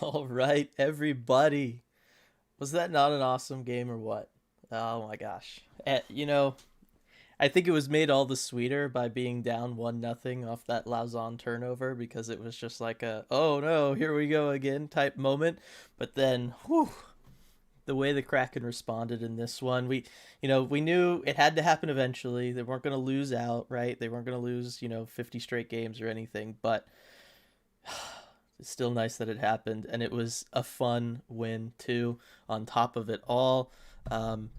All right, everybody. Was that not an awesome game or what? Oh my gosh. I think it was made all the sweeter by being down 1-0 off that Larsson turnover because it was just like a, oh no, here we go again type moment. But then, whew, the way the Kraken responded in this one, we knew it had to happen eventually. They weren't going to lose out, right? They weren't going to lose, 50 straight games or anything, but it's still nice that it happened, and it was a fun win too. On top of it all, um,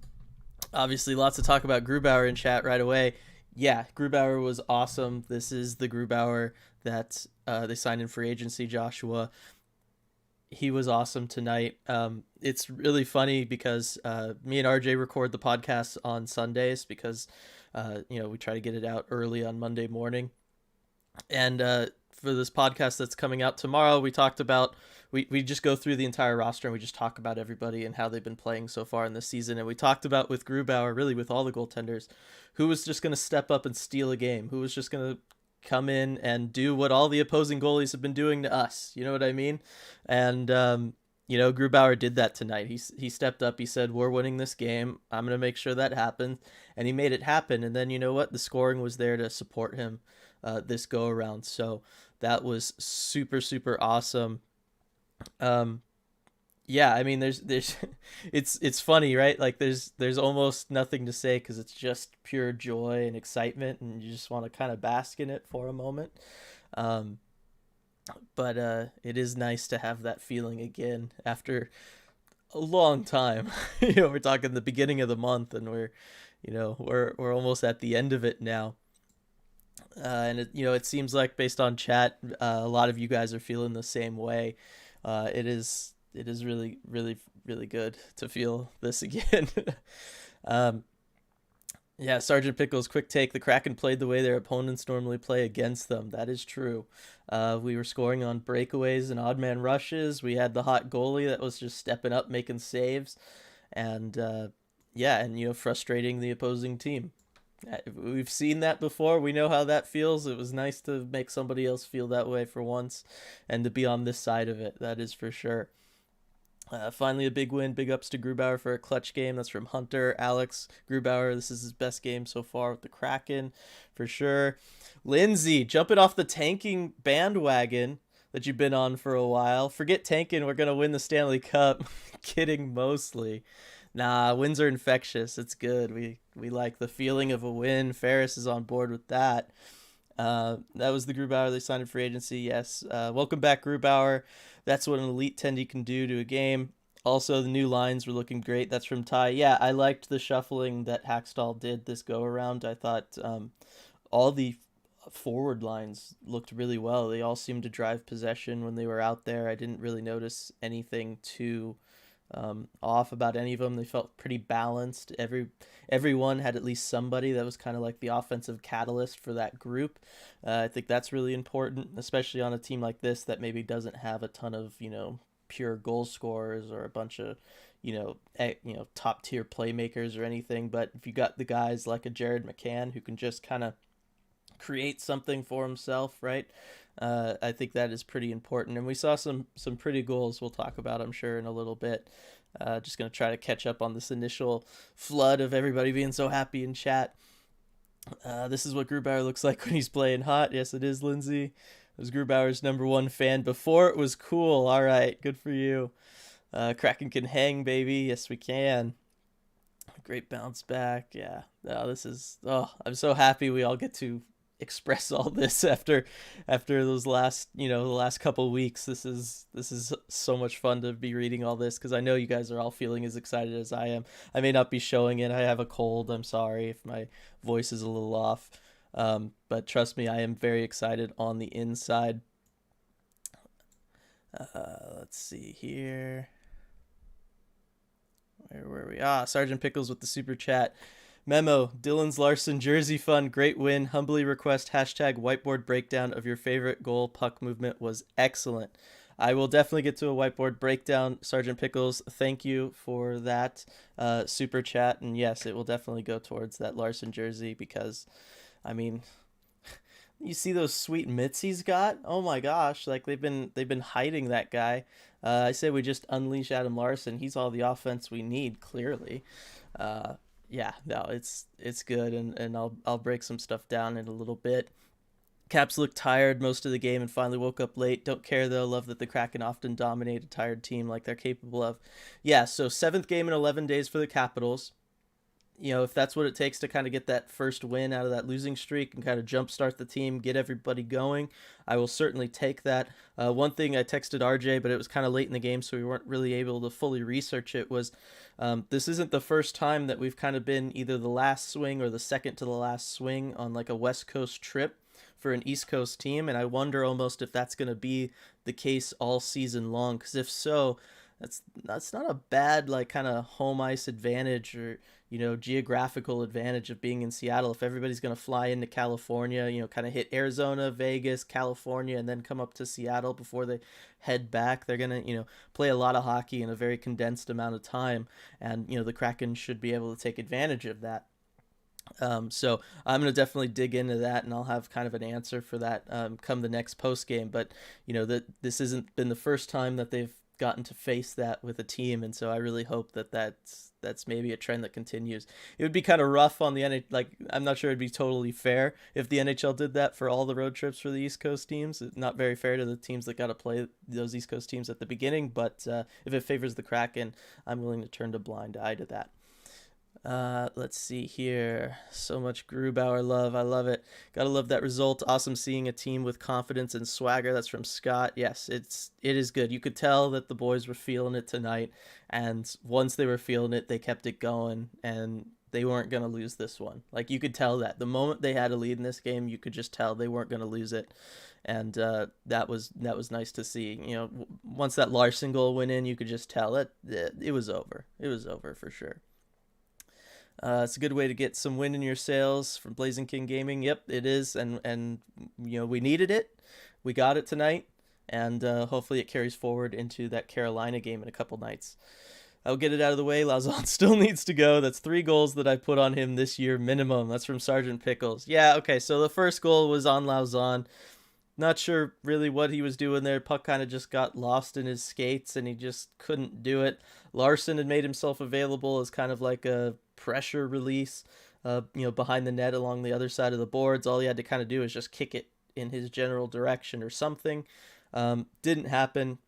obviously, lots to talk about Grubauer in chat right away. Yeah, Grubauer was awesome. This is the Grubauer that they signed in free agency. Joshua, he was awesome tonight. It's really funny because me and RJ record the podcast on Sundays because we try to get it out early on Monday morning, and for this podcast that's coming out tomorrow, we talked about we just go through the entire roster and we just talk about everybody and how they've been playing so far in this season. And we talked about with Grubauer, really with all the goaltenders, who was just going to step up and steal a game, who was just going to come in and do what all the opposing goalies have been doing to us. You know what I mean? And Grubauer did that tonight. He stepped up. He said, "We're winning this game. I'm going to make sure that happens," and he made it happen. And then you know what? The scoring was there to support him this go around. So that was super super awesome. Um, yeah, I mean, there's it's funny, right? Like there's almost nothing to say because it's just pure joy and excitement, and you just want to kind of bask in it for a moment. Um, but it is nice to have that feeling again after a long time. We're talking the beginning of the month, and we're almost at the end of it now. And it seems like based on chat, a lot of you guys are feeling the same way. It is really really really good to feel this again. um, yeah, Sergeant Pickles, quick take. The Kraken played the way their opponents normally play against them. That is true. We were scoring on breakaways and odd man rushes. We had the hot goalie that was just stepping up, making saves, and yeah, and frustrating the opposing team. We've seen that before. We know how that feels. It was nice to make somebody else feel that way for once, and to be on this side of it. That is for sure. Finally, a big win. Big ups to Grubauer for a clutch game. That's from Hunter. Alex Grubauer, this is his best game so far with the Kraken, for sure. Lindsay, jumping off the tanking bandwagon that you've been on for a while. Forget tanking, we're going to win the Stanley Cup. Kidding mostly. Nah, wins are infectious. It's good. We like the feeling of a win. Ferris is on board with that. That was the Grubauer they signed in free agency. Yes. Welcome back, Grubauer. That's what an elite tendy can do to a game. Also, the new lines were looking great. That's from Ty. Yeah, I liked the shuffling that Hackstall did this go around. I thought all the forward lines looked really well. They all seemed to drive possession when they were out there. I didn't really notice anything too off about any of them. They felt pretty balanced. Everyone had at least somebody that was kind of like the offensive catalyst for that group. I think that's really important, especially on a team like this that maybe doesn't have a ton of pure goal scorers or a bunch of top tier playmakers or anything. But if you got the guys like a Jared McCann who can just kind of create something for himself, right? I think that is pretty important, and we saw some pretty goals. We'll talk about, I'm sure, in a little bit. Just gonna try to catch up on this initial flood of everybody being so happy in chat. This is what Grubauer looks like when he's playing hot. Yes, it is, Lindsay. I was Grubauer's #1 fan before it was cool. All right, good for you. Kraken can hang, baby. Yes, we can. Great bounce back. Yeah. No, this is. Oh, I'm so happy we all get to express all this after those last the last couple weeks. This is so much fun to be reading all this because I know you guys are all feeling as excited as I am. I may not be showing it. I have a cold. I'm sorry if my voice is a little off, but trust me, I am very excited on the inside. Let's see here. Where were we? Sergeant Pickles with the super chat. Memo, Dylan's Larsson jersey fun, great win. Humbly request hashtag whiteboard breakdown of your favorite goal puck movement was excellent. I will definitely get to a whiteboard breakdown, Sergeant Pickles. Thank you for that super chat. And yes, it will definitely go towards that Larsson jersey because, I mean, you see those sweet mitts he's got? Oh my gosh, like they've been hiding that guy. I say we just unleash Adam Larsson. He's all the offense we need, clearly. Uh, yeah, no, it's good, and I'll break some stuff down in a little bit. Caps looked tired most of the game and finally woke up late. Don't care though. Love that the Kraken often dominate a tired team like they're capable of. Yeah, so seventh game in 11 days for the Capitals. If that's what it takes to kind of get that first win out of that losing streak and kind of jumpstart the team, get everybody going, I will certainly take that. One thing I texted RJ, but it was kind of late in the game, so we weren't really able to fully research it, was this isn't the first time that we've kind of been either the last swing or the second to the last swing on like a West Coast trip for an East Coast team, and I wonder almost if that's going to be the case all season long, because if so, that's not a bad like kind of home ice advantage or geographical advantage of being in Seattle. If everybody's going to fly into California, kind of hit Arizona, Vegas, California, and then come up to Seattle before they head back, they're going to play a lot of hockey in a very condensed amount of time, and the Kraken should be able to take advantage of that. So I'm going to definitely dig into that, and I'll have kind of an answer for that come the next post game. But that this hasn't been the first time that they've gotten to face that with a team, and so I really hope that that's maybe a trend that continues. It would be kind of rough on the NHL. Like, I'm not sure it'd be totally fair if the NHL did that for all the road trips for the East Coast teams. It's not very fair to the teams that got to play those East Coast teams at the beginning. But if it favors the Kraken, I'm willing to turn a blind eye to that. Let's see here. So much Grubauer love. I love it. Gotta love that result. Awesome seeing a team with confidence and swagger. That's from Scott. Yes, it is good. You could tell that the boys were feeling it tonight, and once they were feeling it, they kept it going, and they weren't gonna lose this one. Like, you could tell that the moment they had a lead in this game, you could just tell they weren't gonna lose it, and that was nice to see. Once that Larsson goal went in, you could just tell it was over. It was over for sure. It's a good way to get some wind in your sails from Blazing King Gaming. Yep, it is, and we needed it. We got it tonight, and hopefully it carries forward into that Carolina game in a couple nights. I'll get it out of the way. Lauzon still needs to go. That's 3 goals that I put on him this year minimum. That's from Sergeant Pickles. Yeah, okay, so the first goal was on Lauzon. Not sure really what he was doing there. Puck kind of just got lost in his skates, and he just couldn't do it. Larsson had made himself available as kind of like a pressure release, behind the net along the other side of the boards. All he had to kind of do is just kick it in his general direction or something. Didn't happen.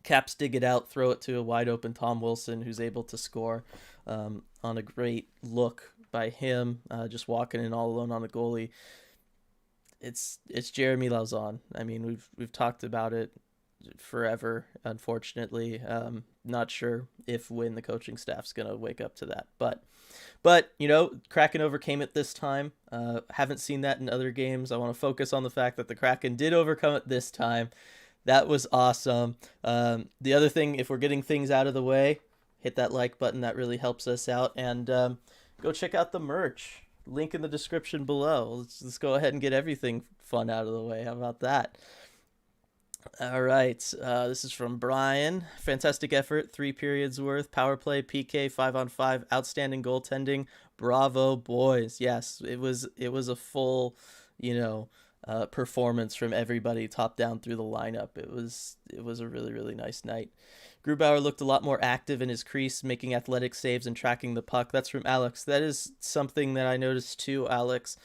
Caps dig it out, throw it to a wide open Tom Wilson, who's able to score on a great look by him, just walking in all alone on the goalie. It's Jeremy Lauzon. I mean, we've talked about it forever, unfortunately. Not sure if when the coaching staff's gonna wake up to that, but Kraken overcame it this time. Haven't seen that in other games. I want to focus on the fact that the Kraken did overcome it this time. That was awesome. The other thing, if we're getting things out of the way, hit that like button. That really helps us out, and go check out the merch. Link in the description below. Let's go ahead and get everything fun out of the way. How about that? All right. This is from Brian. Fantastic effort. 3 periods worth. Power play, PK, 5-on-5. Outstanding goaltending. Bravo, boys. Yes, it was a full, performance from everybody, top down through the lineup. It was a really, really nice night. Grubauer looked a lot more active in his crease, making athletic saves and tracking the puck. That's from Alex. That is something that I noticed too, Alex.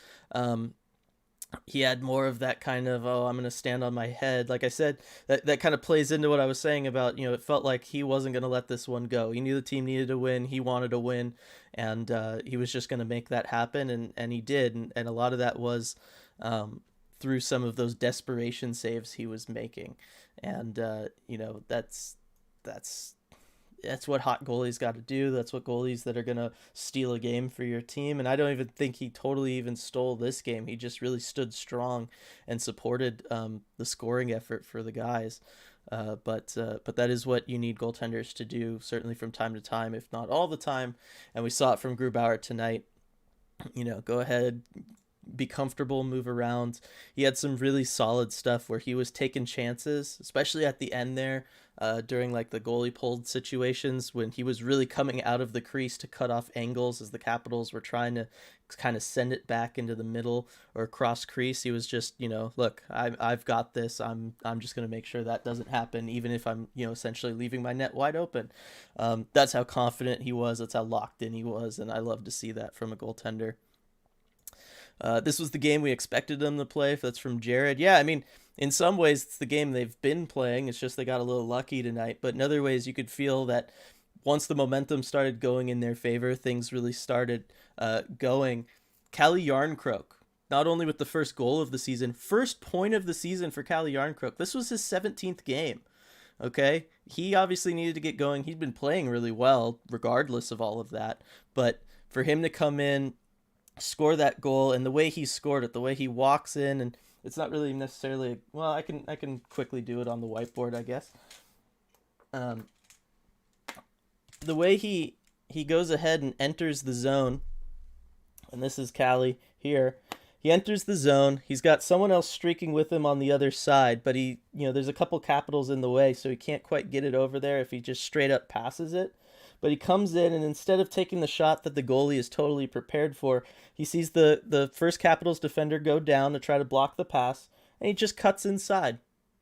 He had more of that kind of, I'm going to stand on my head. Like I said, that kind of plays into what I was saying about, it felt like he wasn't going to let this one go. He knew the team needed to win. He wanted to win, and he was just going to make that happen, and he did. And a lot of that was through some of those desperation saves he was making. And, that's what hot goalies got to do. That's what goalies that are going to steal a game for your team. And I don't even think he totally even stole this game. He just really stood strong and supported the scoring effort for the guys. But that is what you need goaltenders to do, certainly from time to time, if not all the time. And we saw it from Grubauer tonight. Go ahead, be comfortable, move around. He had some really solid stuff where he was taking chances, especially at the end there. during like the goalie pulled situations when he was really coming out of the crease to cut off angles as the Capitals were trying to kind of send it back into the middle or cross crease. He was just, look, I've got this. I'm just going to make sure that doesn't happen, even if I'm, essentially leaving my net wide open. That's how confident he was. That's how locked in he was. And I love to see that from a goaltender. This was the game we expected them to play. If that's from Jared. Yeah, I mean, in some ways, it's the game they've been playing. It's just they got a little lucky tonight. But in other ways, you could feel that once the momentum started going in their favor, things really started going. Calle Jarnkrok, not only with the first goal of the season, first point of the season for Calle Jarnkrok. This was his 17th game. Okay? He obviously needed to get going. He'd been playing really well, regardless of all of that. But for him to come in, score that goal, and the way he scored it, the way he walks in, and it's not really necessarily, well, I can quickly do it on the whiteboard, I guess. The way he goes ahead and enters the zone, and this is Calle here. He enters the zone. He's got someone else streaking with him on the other side, but he, there's a couple Capitals in the way, so he can't quite get it over there if he just straight up passes it. But he comes in, and instead of taking the shot that the goalie is totally prepared for, he sees the first Capitals defender go down to try to block the pass, and he just cuts inside.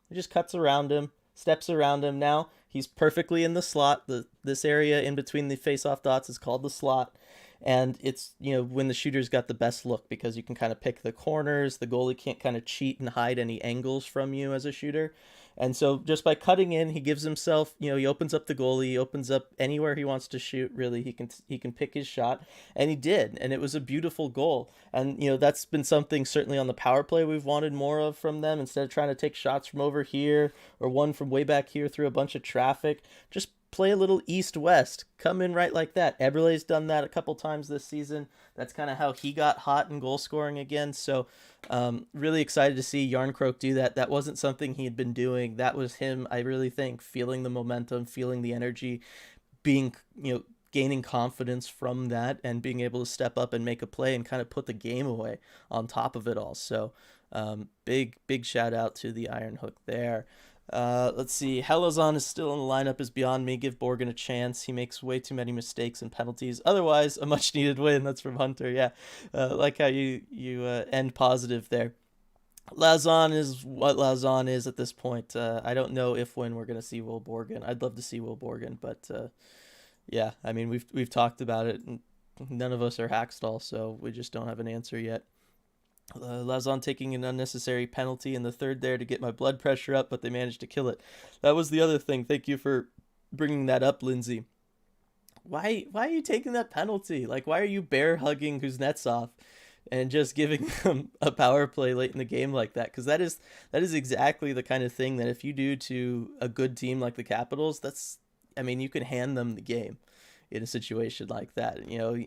He just cuts around him, steps around him. Now he's perfectly in the slot. This area in between the face-off dots is called the slot. And it's, when the shooter's got the best look because you can kind of pick the corners. The goalie can't kind of cheat and hide any angles from you as a shooter. And so just by cutting in, he gives himself, he opens up the goalie, he opens up anywhere he wants to shoot, really. He can pick his shot, and he did, and it was a beautiful goal. And, that's been something certainly on the power play we've wanted more of from them. Instead of trying to take shots from over here or one from way back here through a bunch of traffic, just play a little east-west. Come in right like that. Eberle's done that a couple times this season. That's kind of how he got hot in goal scoring again. So really excited to see Jarnkrok do that. That wasn't something he had been doing. That was him, I really think, feeling the momentum, feeling the energy, being, gaining confidence from that and being able to step up and make a play and kind of put the game away on top of it all. So big shout out to the Iron Hook there. Let's see. How Larsson is still in the lineup is beyond me. Give Borgen a chance. He makes way too many mistakes and penalties. Otherwise, a much needed win. That's from Hunter. Yeah, like how you end positive there. Larsson is what Larsson is at this point. I don't know if when we're gonna see Will Borgen. I'd love to see Will Borgen, but yeah, I mean we've talked about it. And none of us are Hackstall, so we just don't have an answer yet. Larsson taking an unnecessary penalty in the third there to get my blood pressure up, but they managed to kill it. That was the other thing. Thank you for bringing that up, Lindsay. Why are you taking that penalty? Like, why are you bear hugging Kuznetsov and just giving them a power play late in the game like that? Because that is exactly the kind of thing that if you do to a good team like the Capitals, you can hand them the game in a situation like that.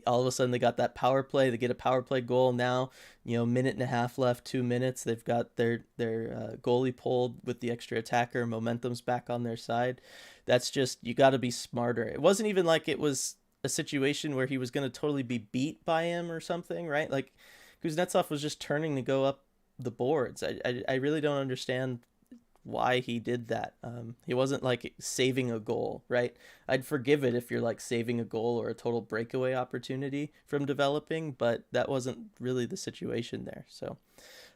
All of a sudden they got that power play. They get a power play goal now. Minute and a half left, 2 minutes. They've got their goalie pulled with the extra attacker. Momentum's back on their side. That's just, you got to be smarter. It wasn't even like it was a situation where he was going to totally be beat by him or something, right? Like Kuznetsov was just turning to go up the boards. I really don't understand why he did that. He wasn't like saving a goal, right? I'd forgive it if you're like saving a goal or a total breakaway opportunity from developing, but that wasn't really the situation there. So,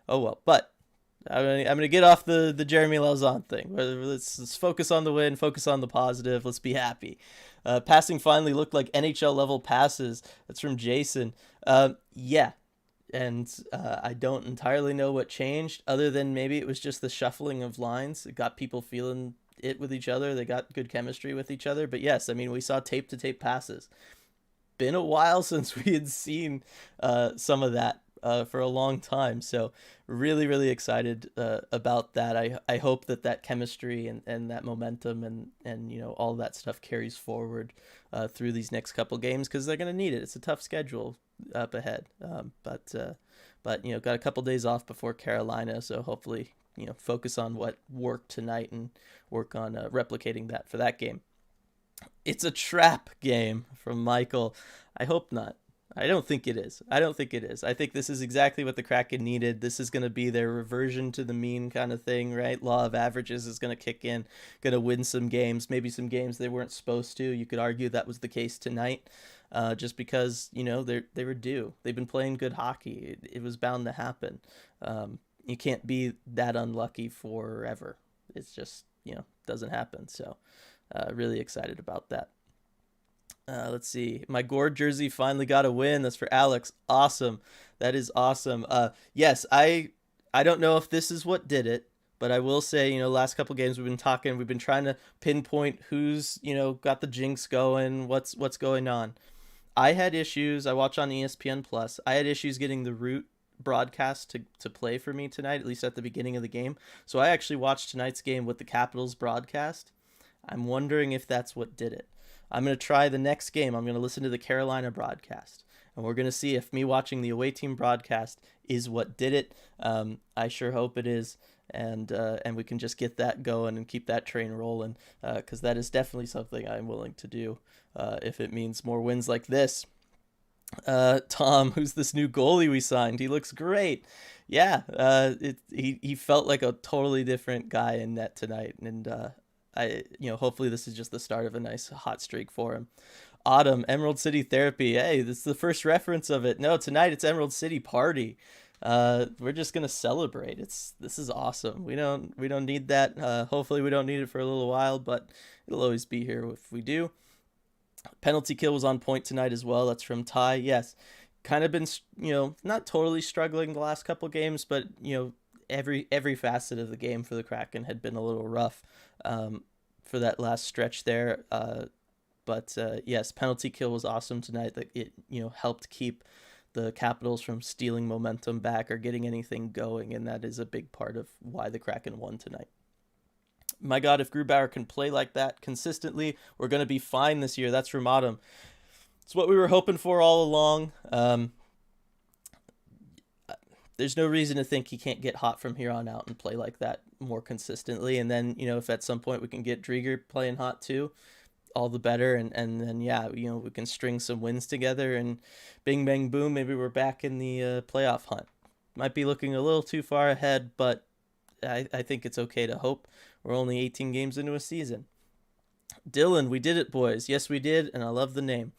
oh well. But I'm gonna get off the Jeremy Lauzon thing. Let's focus on the win, focus on the positive. Let's be happy. Passing finally looked like NHL level passes. That's from Jason. Yeah. And I don't entirely know what changed, other than maybe it was just the shuffling of lines. It got people feeling it with each other. They got good chemistry with each other. But yes, we saw tape-to-tape passes. Been a while since we had seen some of that for a long time. So really, really excited about that. I hope that chemistry and that momentum and all that stuff carries forward through these next couple games, because they're going to need it. It's a tough schedule up ahead. But got a couple days off before Carolina, so hopefully focus on what worked tonight and work on replicating that for that game. It's a trap game from Michael. I hope not. I don't think it is. I don't think it is. I think this is exactly what the Kraken needed. This is going to be their reversion to the mean kind of thing, right? Law of averages is going to kick in, going to win some games, maybe some games they weren't supposed to. You could argue that was the case tonight, just because they were due. They've been playing good hockey. It was bound to happen. You can't be that unlucky forever. It's just doesn't happen. So, really excited about that. Let's see. My Gord jersey finally got a win. That's for Alex. Awesome. That is awesome. Yes, I don't know if this is what did it, but I will say, last couple games we've been talking, we've been trying to pinpoint who's, got the jinx going, what's going on. I had issues. I watch on ESPN Plus. I had issues getting the root broadcast to play for me tonight, at least at the beginning of the game. So I actually watched tonight's game with the Capitals broadcast. I'm wondering if that's what did it. I'm going to try the next game. I'm going to listen to the Carolina broadcast, and we're going to see if me watching the away team broadcast is what did it. I sure hope it is, and we can just get that going and keep that train rolling, because that is definitely something I'm willing to do if it means more wins like this. Tom, who's this new goalie we signed? He looks great. Yeah, he felt like a totally different guy in net tonight, and hopefully this is just the start of a nice hot streak for him. Autumn, Emerald City Therapy. Hey, this is the first reference of it. No, tonight it's Emerald City Party. We're just gonna celebrate. This is awesome. We don't need that. Hopefully we don't need it for a little while, but it'll always be here if we do. Penalty kill was on point tonight as well. That's from Ty. Yes, kind of been not totally struggling the last couple games, but every facet of the game for the Kraken had been a little rough for that last stretch there. But yes, penalty kill was awesome tonight. That it helped keep the Capitals from stealing momentum back or getting anything going, and that is a big part of why the Kraken won tonight. My God, if Grubauer can play like that consistently, we're going to be fine this year. That's from Autumn. It's what we were hoping for all along. There's no reason to think he can't get hot from here on out and play like that more consistently. And then, if at some point we can get Drieger playing hot too, all the better. And then, we can string some wins together and bing, bang, boom, maybe we're back in the playoff hunt. Might be looking a little too far ahead, but I think it's okay to hope. We're only 18 games into a season. Dylan, we did it, boys. Yes, we did, and I love the name.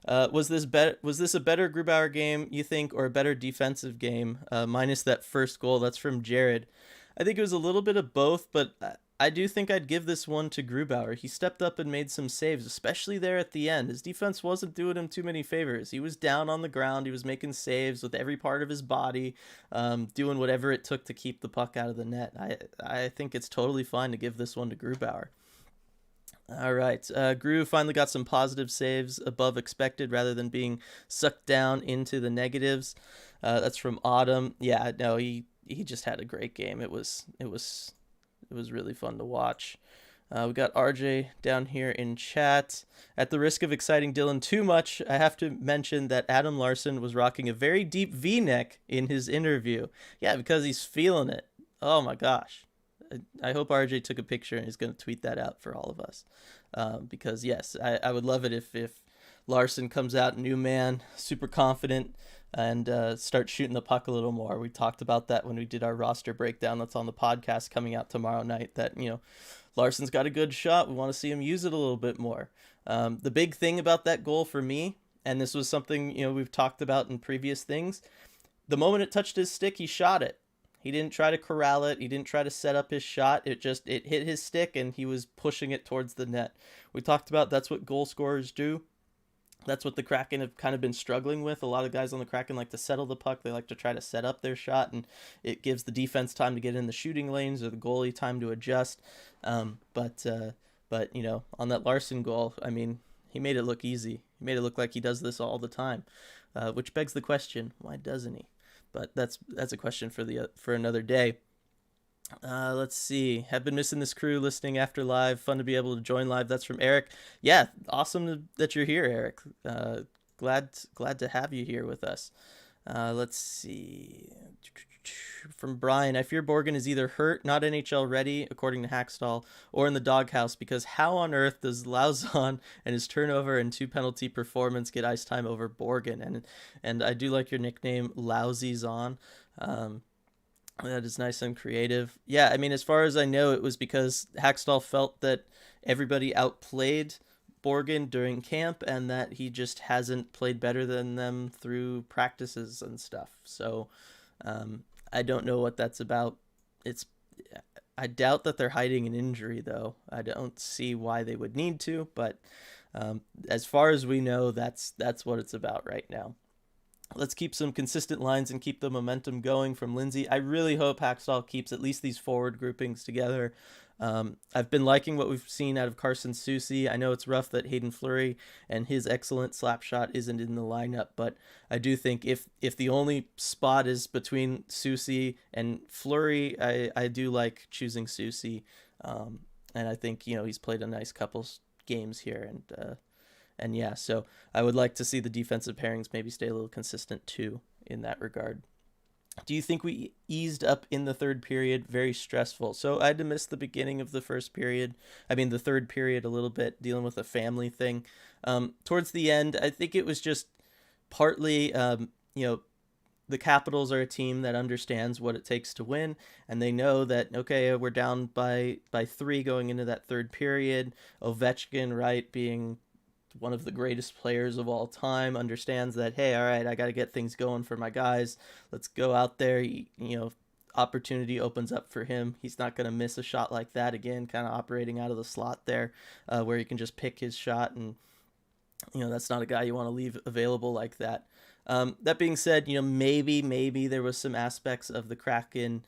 Was this a better Grubauer game, you think, or a better defensive game, minus that first goal? That's from Jared. I think it was a little bit of both, but I do think I'd give this one to Grubauer. He stepped up and made some saves, especially there at the end. His defense wasn't doing him too many favors. He was down on the ground. He was making saves with every part of his body, doing whatever it took to keep the puck out of the net. I think it's totally fine to give this one to Grubauer. All right. Gru finally got some positive saves above expected rather than being sucked down into the negatives. That's from Autumn. Yeah, no, he just had a great game. It was really fun to watch. We got RJ down here in chat. At the risk of exciting Dylan too much, I have to mention that Adam Larsson was rocking a very deep V-neck in his interview. Yeah, because he's feeling it. Oh my gosh. I hope RJ took a picture and is going to tweet that out for all of us. Because yes, I would love it if Larsson comes out new man, super confident, and starts shooting the puck a little more. We talked about that when we did our roster breakdown. That's on the podcast coming out tomorrow night. That Larsson's got a good shot. We want to see him use it a little bit more. The big thing about that goal for me, and this was something we've talked about in previous things, the moment it touched his stick, he shot it. He didn't try to corral it. He didn't try to set up his shot. It hit his stick and he was pushing it towards the net. We talked about that's what goal scorers do. That's what the Kraken have kind of been struggling with. A lot of guys on the Kraken like to settle the puck. They like to try to set up their shot, and it gives the defense time to get in the shooting lanes or the goalie time to adjust. But on that Larsson goal, I mean, he made it look easy. He made it look like he does this all the time, which begs the question, why doesn't he? But that's a question for another day. Let's see. Have been missing this crew listening after live. Fun to be able to join live. That's from Eric. Yeah, awesome that you're here, Eric. Glad to have you here with us. Let's see. from Brian, I fear Borgen is either hurt, not NHL ready, according to Hackstall, or in the doghouse, because how on earth does Lauzon and his turnover and 2 penalty performance get ice time over Borgen? And I do like your nickname, Lousy Zon. That is nice and creative. Yeah, I mean, as far as I know, it was because Hackstall felt that everybody outplayed Borgen during camp and that he just hasn't played better than them through practices and stuff. So I don't know what that's about. It's I doubt that they're hiding an injury, though. I don't see why they would need to, but as far as we know, that's what it's about right now. Let's keep some consistent lines and keep the momentum going from Lindsay. I really hope Hackstall keeps at least these forward groupings together. I've been liking what we've seen out of Carson Soucy. I know it's rough that Hayden Fleury and his excellent slap shot isn't in the lineup, but I do think if the only spot is between Soucy and Fleury, I do like choosing Soucy. And I think, he's played a nice couple games here, and yeah, so I would like to see the defensive pairings maybe stay a little consistent too in that regard. Do you think we eased up in the third period? Very stressful. So I had to miss the beginning of the the third period a little bit, dealing with a family thing. Towards the end, I think it was just partly, the Capitals are a team that understands what it takes to win, and they know that, okay, we're down by 3 going into that third period. Ovechkin, right, being one of the greatest players of all time, understands that, hey, all right, I got to get things going for my guys. Let's go out there. Opportunity opens up for him. He's not going to miss a shot like that again, kind of operating out of the slot there, where he can just pick his shot. And, that's not a guy you want to leave available like that. That being said, maybe there was some aspects of the Kraken,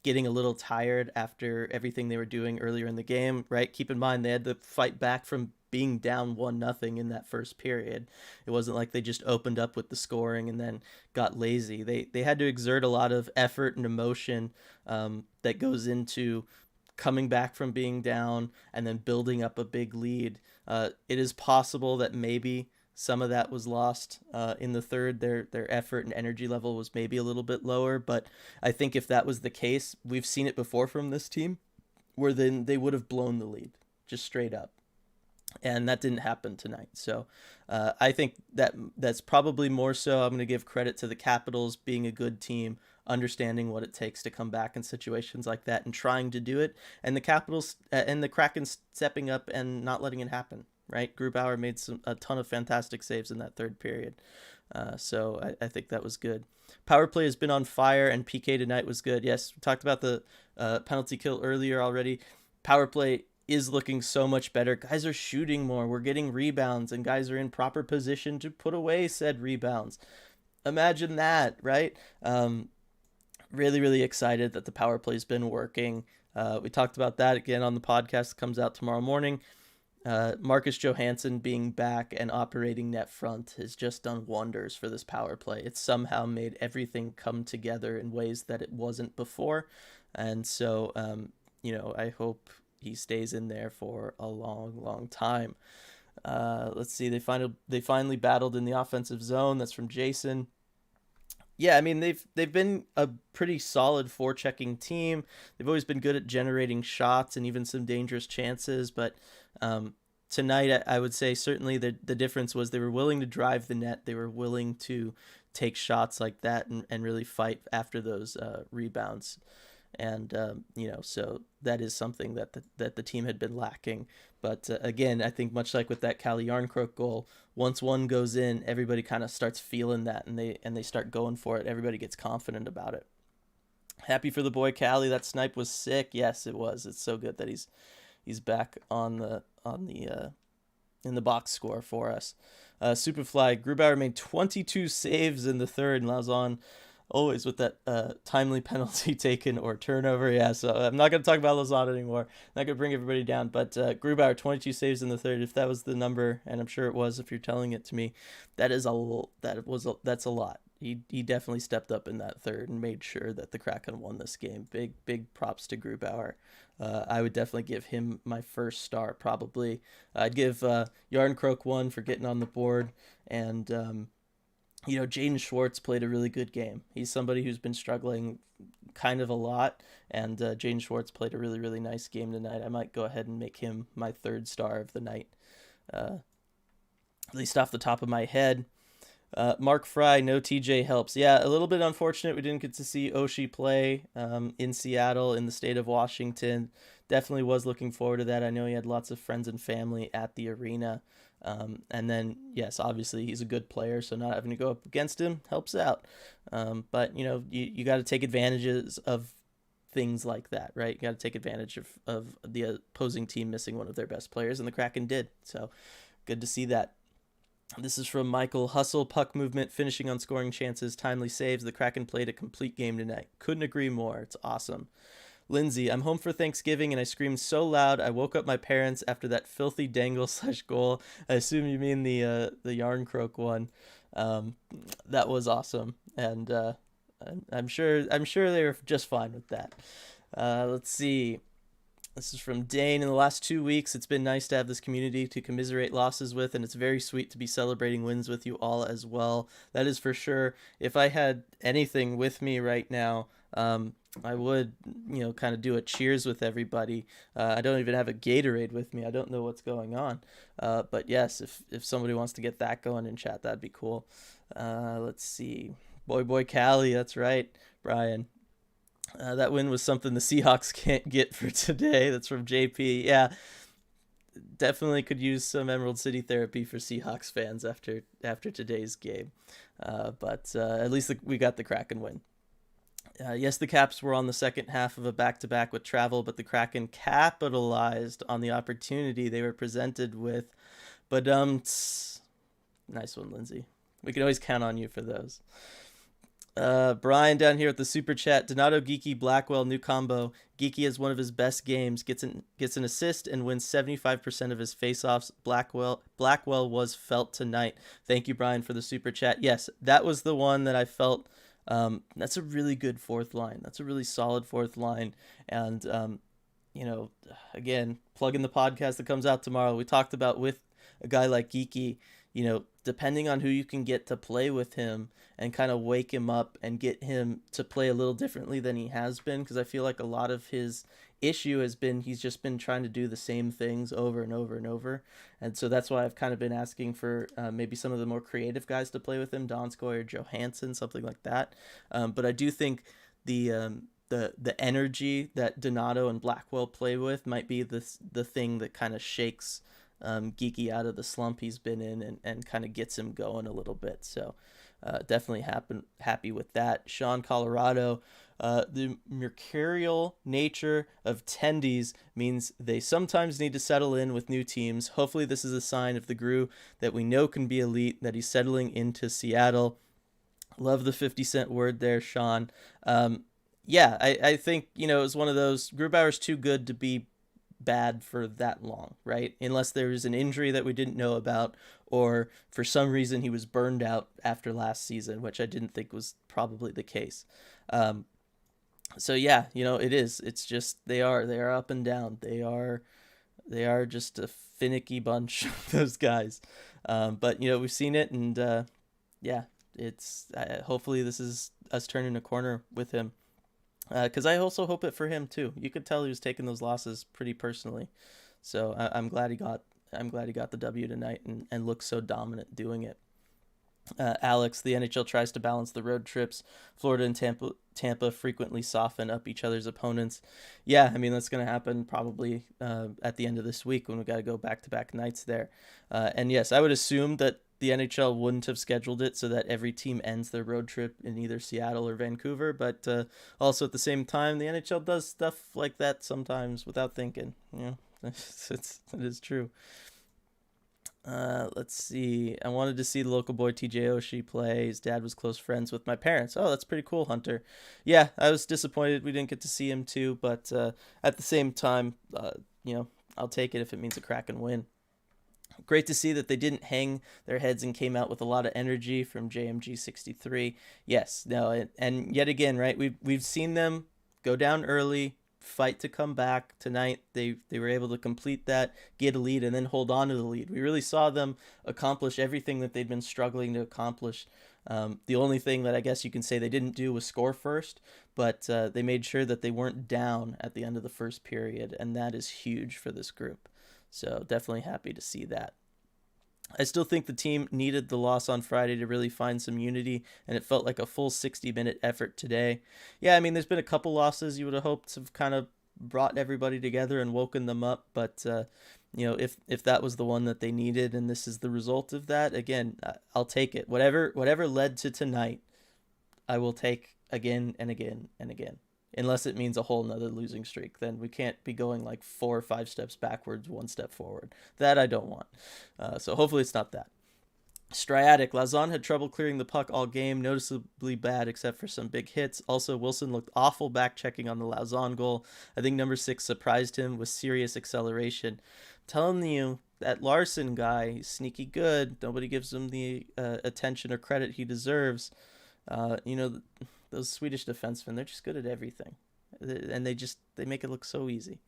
getting a little tired after everything they were doing earlier in the game, right? Keep in mind, they had to fight back from being down 1-0 in that first period. It wasn't like they just opened up with the scoring and then got lazy. They had to exert a lot of effort and emotion that goes into coming back from being down and then building up a big lead. It is possible that maybe some of that was lost in the third. Their effort and energy level was maybe a little bit lower, but I think if that was the case, we've seen it before from this team, where then they would have blown the lead, just straight up. And that didn't happen tonight. So I think that's probably more so. I'm going to give credit to the Capitals being a good team, understanding what it takes to come back in situations like that and trying to do it, and the Capitals and the Kraken stepping up and not letting it happen. Right, Grubauer made a ton of fantastic saves in that third period, so I think that was good. Power play has been on fire, and PK tonight was good. Yes, we talked about the penalty kill earlier already. Power play is looking so much better. Guys are shooting more. We're getting rebounds, and guys are in proper position to put away said rebounds. Imagine that, right? Really, really excited that the power play's been working. We talked about that again on the podcast. Comes out tomorrow morning. Marcus Johansson being back and operating net front has just done wonders for this power play. It's somehow made everything come together in ways that it wasn't before. And so, I hope he stays in there for a long, long time. Let's see. They finally battled in the offensive zone. That's from Jason. Yeah, I mean, they've been a pretty solid forechecking team. They've always been good at generating shots and even some dangerous chances, but tonight I would say certainly the difference was they were willing to drive the net. They were willing to take shots like that and really fight after those rebounds. And, so that is something that the team had been lacking. But again, I think much like with that Calle Jarnkrok goal, once one goes in, everybody kind of starts feeling that and they start going for it. Everybody gets confident about it. Happy for the boy Calle. That snipe was sick. Yes, it was. It's so good that he's back in the box score for us. Superfly, Grubauer made 22 saves in the third, and Larsson always with that timely penalty taken or turnover. Yeah, so I'm not going to talk about Larsson anymore. I'm not going to bring everybody down, but Grubauer, 22 saves in the third. If that was the number, and I'm sure it was if you're telling it to me, that's a lot. He definitely stepped up in that third and made sure that the Kraken won this game. Big props to Grubauer. I would definitely give him my first star, probably. I'd give Jarnkrok one for getting on the board, and Jaden Schwartz played a really good game. He's somebody who's been struggling kind of a lot, and Jaden Schwartz played a really, really nice game tonight. I might go ahead and make him my third star of the night, uh, at least off the top of my head. Mark Fry, no TJ helps. Yeah, a little bit unfortunate we didn't get to see Oshie play in Seattle, in the state of Washington. Definitely was looking forward to that. I know he had lots of friends and family at the arena. And then, yes, obviously he's a good player, so not having to go up against him helps out. But, you got to take advantages of things like that, right? You got to take advantage of the opposing team missing one of their best players, and the Kraken did. So good to see that. This is from Michael. Hustle, puck movement, finishing on scoring chances, timely saves. The Kraken played a complete game tonight. Couldn't agree more. It's awesome. Lindsay, I'm home for Thanksgiving and I screamed so loud I woke up my parents after that filthy dangle / goal. I assume you mean the Jarnkrok one. That was awesome, and I'm sure they were just fine with that. Let's see. This is from Dane. In the last 2 weeks, it's been nice to have this community to commiserate losses with, and it's very sweet to be celebrating wins with you all as well. That is for sure. If I had anything with me right now, I would, kind of do a cheers with everybody. I don't even have a Gatorade with me. I don't know what's going on. But yes, if somebody wants to get that going in chat, that'd be cool. Let's see. Boy, Cali. That's right, Brian. That win was something the Seahawks can't get for today. That's from JP. Yeah, definitely could use some Emerald City therapy for Seahawks fans after today's game. But at least we got the Kraken win. Yes, the Caps were on the second half of a back-to-back with travel, but the Kraken capitalized on the opportunity they were presented with. But nice one, Lindsay. We can always count on you for those. Brian down here at the super chat. Donato, Geeky, Blackwell, new combo. Geeky has one of his best games. Gets an assist and wins 75% of his faceoffs. Blackwell was felt tonight. Thank you, Brian, for the super chat. Yes, that was the one that I felt. That's a really good fourth line. That's a really solid fourth line. And again, plug in the podcast that comes out tomorrow. We talked about with a guy like Geeky, depending on who you can get to play with him and kind of wake him up and get him to play a little differently than he has been, because I feel like a lot of his issue has been he's just been trying to do the same things over and over and over. And so that's why I've kind of been asking for maybe some of the more creative guys to play with him, Donskoy or Johansson, something like that. But I do think the energy that Donato and Blackwell play with might be the thing that kind of shakes Geeky out of the slump he's been in and kind of gets him going a little bit. So definitely happy with that. Sean, Colorado, the mercurial nature of tendies means they sometimes need to settle in with new teams. Hopefully this is a sign of the Gru that we know can be elite, that he's settling into Seattle. Love the 50-cent word there, Sean. Yeah, I think, it was one of those, Grubauer's too good to be bad for that long, right? Unless there was an injury that we didn't know about, or for some reason he was burned out after last season, which I didn't think was probably the case. So yeah, it is. It's just they are up and down. They are just a finicky bunch, those guys. But we've seen it, and yeah, it's hopefully this is us turning a corner with him. Because I also hope it for him too. You could tell he was taking those losses pretty personally, so I'm glad he got the W tonight and looked so dominant doing it. Alex, the NHL tries to balance the road trips. Florida and Tampa frequently soften up each other's opponents. Yeah, I mean that's going to happen probably at the end of this week when we got to go back-to-back nights there. And yes, I would assume that the NHL wouldn't have scheduled it so that every team ends their road trip in either Seattle or Vancouver, but also at the same time, the NHL does stuff like that sometimes without thinking. It is true. Let's see. I wanted to see the local boy TJ Oshie play. His dad was close friends with my parents. Oh, that's pretty cool, Hunter. Yeah, I was disappointed we didn't get to see him too, but at the same time, I'll take it if it means a Kraken win. Great to see that they didn't hang their heads and came out with a lot of energy from JMG 63. Yes, no, and yet again, right? We've seen them go down early, fight to come back. Tonight they were able to complete that, get a lead, and then hold on to the lead. We really saw them accomplish everything that they'd been struggling to accomplish The only thing that I guess you can say they didn't do was score first, but they made sure that they weren't down at the end of the first period, and that is huge for this group. So definitely happy to see that. I still think the team needed the loss on Friday to really find some unity, and it felt like a full 60-minute effort today. Yeah, I mean, there's been a couple losses you would have hoped have kind of brought everybody together and woken them up, but if that was the one that they needed, and this is the result of that, again, I'll take it. Whatever led to tonight, I will take again and again and again. Unless it means a whole nother losing streak, then we can't be going like 4 or 5 steps backwards, 1 step forward. That I don't want. So hopefully it's not that. Striatic. Larsson had trouble clearing the puck all game, noticeably bad except for some big hits. Also, Wilson looked awful back checking on the Larsson goal. I think number 6 surprised him with serious acceleration. Telling you, that Larsson guy, he's sneaky good. Nobody gives him the attention or credit he deserves. Those Swedish defensemen, they're just good at everything. And they make it look so easy.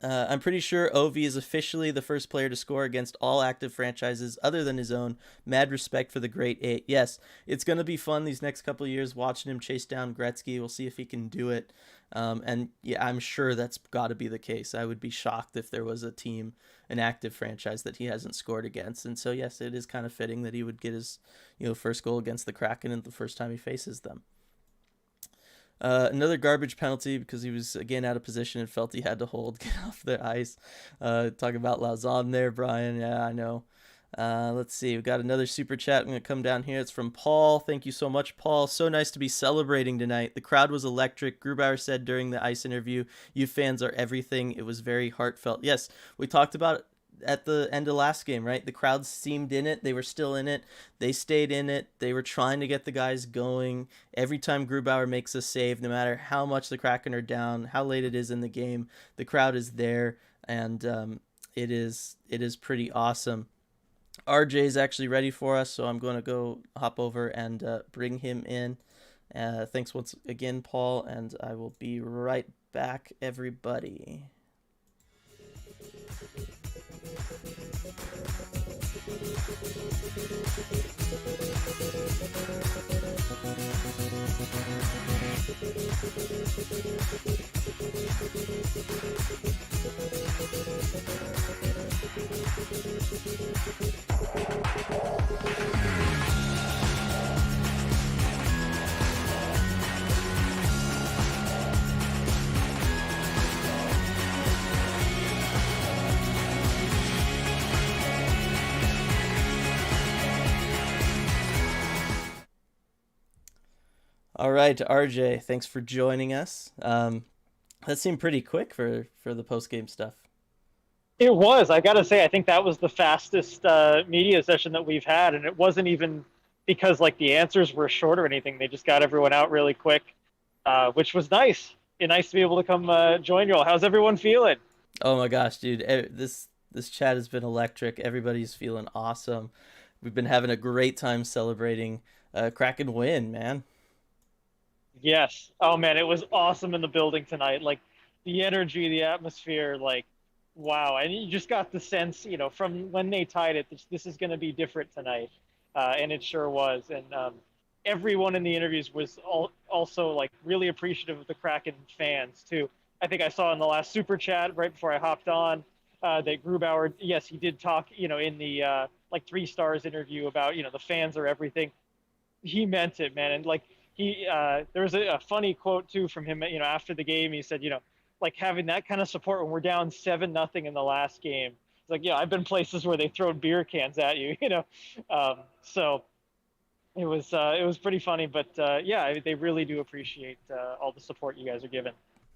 I'm pretty sure Ovi is officially the first player to score against all active franchises other than his own. Mad respect for the Great Eight. Yes, it's going to be fun these next couple of years watching him chase down Gretzky. We'll see if he can do it. And yeah, I'm sure that's got to be the case. I would be shocked if there was a team, an active franchise that he hasn't scored against. And so, yes, it is kind of fitting that he would get his first goal against the Kraken and the first time he faces them. Another garbage penalty because he was again out of position and felt he had to get off the ice. Talking about Larsson there, Brian. Yeah, I know. Let's see. We've got another super chat. I'm going to come down here. It's from Paul. Thank you so much, Paul. So nice to be celebrating tonight. The crowd was electric. Grubauer said during the ice interview, "You fans are everything." It was very heartfelt. Yes, we talked about at the end of last game, right? The crowd seemed in it. They were still in it. They stayed in it. They were trying to get the guys going. Every time Grubauer makes a save, no matter how much the Kraken are down, how late it is in the game, the crowd is there, and it is pretty awesome. RJ is actually ready for us, so I'm going to go hop over and bring him in. Thanks once again, Paul, and I will be right back, everybody. All right, RJ, thanks for joining us. That seemed pretty quick for the post-game stuff. It was. I got to say, I think that was the fastest media session that we've had, and it wasn't even because like the answers were short or anything. They just got everyone out really quick, which was nice. It's nice to be able to come join you all. How's everyone feeling? Oh my gosh, dude! This chat has been electric. Everybody's feeling awesome. We've been having a great time celebrating Kraken win, man. Yes. Oh man, it was awesome in the building tonight. Like the energy, the atmosphere, like wow. And you just got the sense, from when they tied it, this is going to be different tonight, and it sure was. And everyone in the interviews was also like really appreciative of the Kraken fans too. I think I saw in the last super chat right before I hopped on that Grubauer, yes, he did talk, in the like 3 stars interview about, the fans are everything. He meant it, man. And like there was a funny quote too from him, after the game. He said, like having that kind of support when we're down 7-0 in the last game. It's like, yeah, I've been places where they throw beer cans at you, So it was pretty funny, but yeah, they really do appreciate all the support you guys are giving.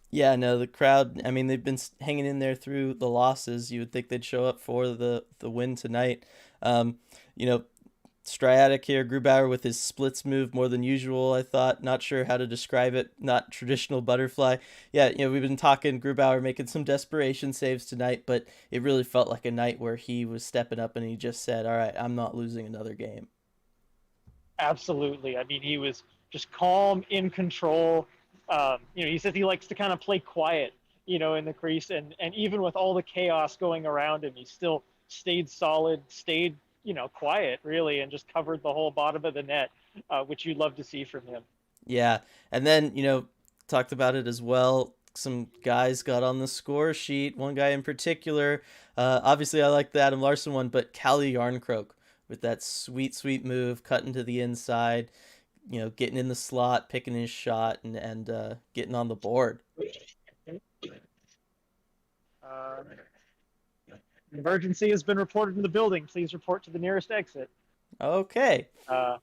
Yeah, no, the crowd. I mean, they've been hanging in there through the losses. You would think they'd show up for the win tonight. You know, Striatic here, Grubauer with his splits move more than usual. I thought, not sure how to describe it. Not traditional butterfly. Yeah, we've been talking Grubauer making some desperation saves tonight, but it really felt like a night where he was stepping up and he just said, "All right, I'm not losing another game." Absolutely. I mean, he was just calm, in control. He says he likes to kind of play quiet, in the crease, and even with all the chaos going around him, he still stayed solid, stayed quiet really and just covered the whole bottom of the net, which you'd love to see from him. Yeah, and then talked about it as well. Some guys got on the score sheet. One guy in particular, obviously I like the Adam Larsson one, but Calle Jarnkrok with that sweet, sweet move, cutting to the inside, getting in the slot, picking his shot, and getting on the board. Uh, Emergency has been reported in the building. Please report to the nearest exit. Okay, Uh,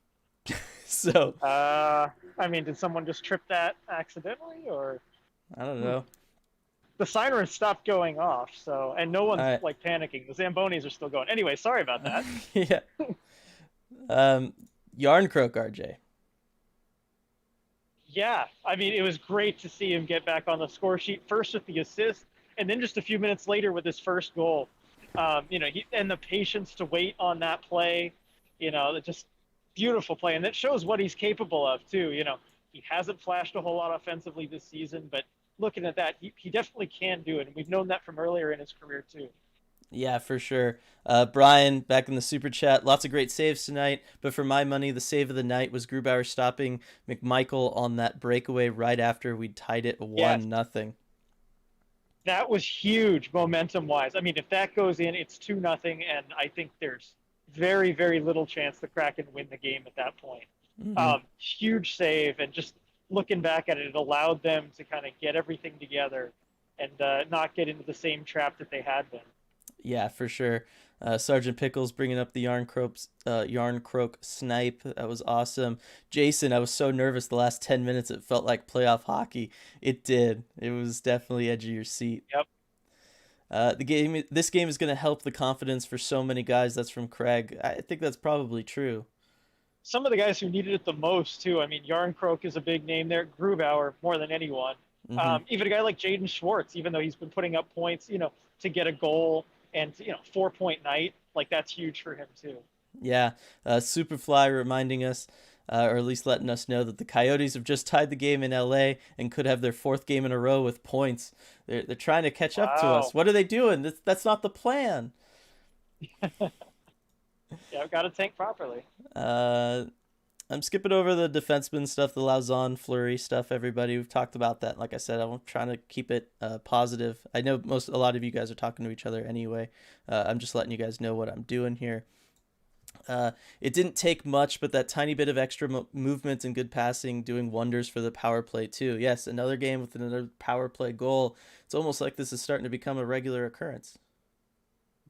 so I mean, did someone just trip that accidentally, or I don't know. the siren stopped going off? So, and no All one's right, like panicking. The Zambonis are still going. Anyway, sorry about that. yeah. Jarnkrok, RJ. Yeah, I mean, it was great to see him get back on the score sheet first with the assist, and then just a few minutes later with his first goal. And the patience to wait on that play, just beautiful play, and that shows what he's capable of too. He hasn't flashed a whole lot offensively this season, but looking at that, he definitely can do it, and we've known that from earlier in his career too. Yeah, for sure. Brian, back in the super chat, lots of great saves tonight, but for my money, the save of the night was Grubauer stopping McMichael on that breakaway right after we tied it Yes, 1-0. that was huge momentum wise. I mean, if that goes in, it's 2-0, and I think there's very, very little chance the Kraken win the game at that point. Mm-hmm. Huge save, and just looking back at it, it allowed them to kind of get everything together and not get into the same trap that they had been. Yeah, for sure. Sergeant Pickles bringing up the Jarnkrok snipe. That was awesome. Jason, I was so nervous the last 10 minutes. It felt like playoff hockey. It did. It was definitely edge of your seat. Yep. This game is going to help the confidence for so many guys. That's from Craig. I think that's probably true. Some of the guys who needed it the most too. I mean, Jarnkrok is a big name there. Grubauer more than anyone. Mm-hmm. Even a guy like Jaden Schwartz, even though he's been putting up points, to get a goal and 4-point night, like that's huge for him too. Yeah, Superfly reminding us, or at least letting us know that the Coyotes have just tied the game in LA and could have their fourth game in a row with points. They're trying to catch up to us. What are they doing? That's not the plan. Yeah, got to tank properly. I'm skipping over the defenseman stuff, the Lauzon Fleury stuff. Everybody, we've talked about that. Like I said, I'm trying to keep it positive. I know a lot of you guys are talking to each other anyway. I'm just letting you guys know what I'm doing here. It didn't take much, but that tiny bit of extra movement and good passing doing wonders for the power play too. Yes, another game with another power play goal. It's almost like this is starting to become a regular occurrence.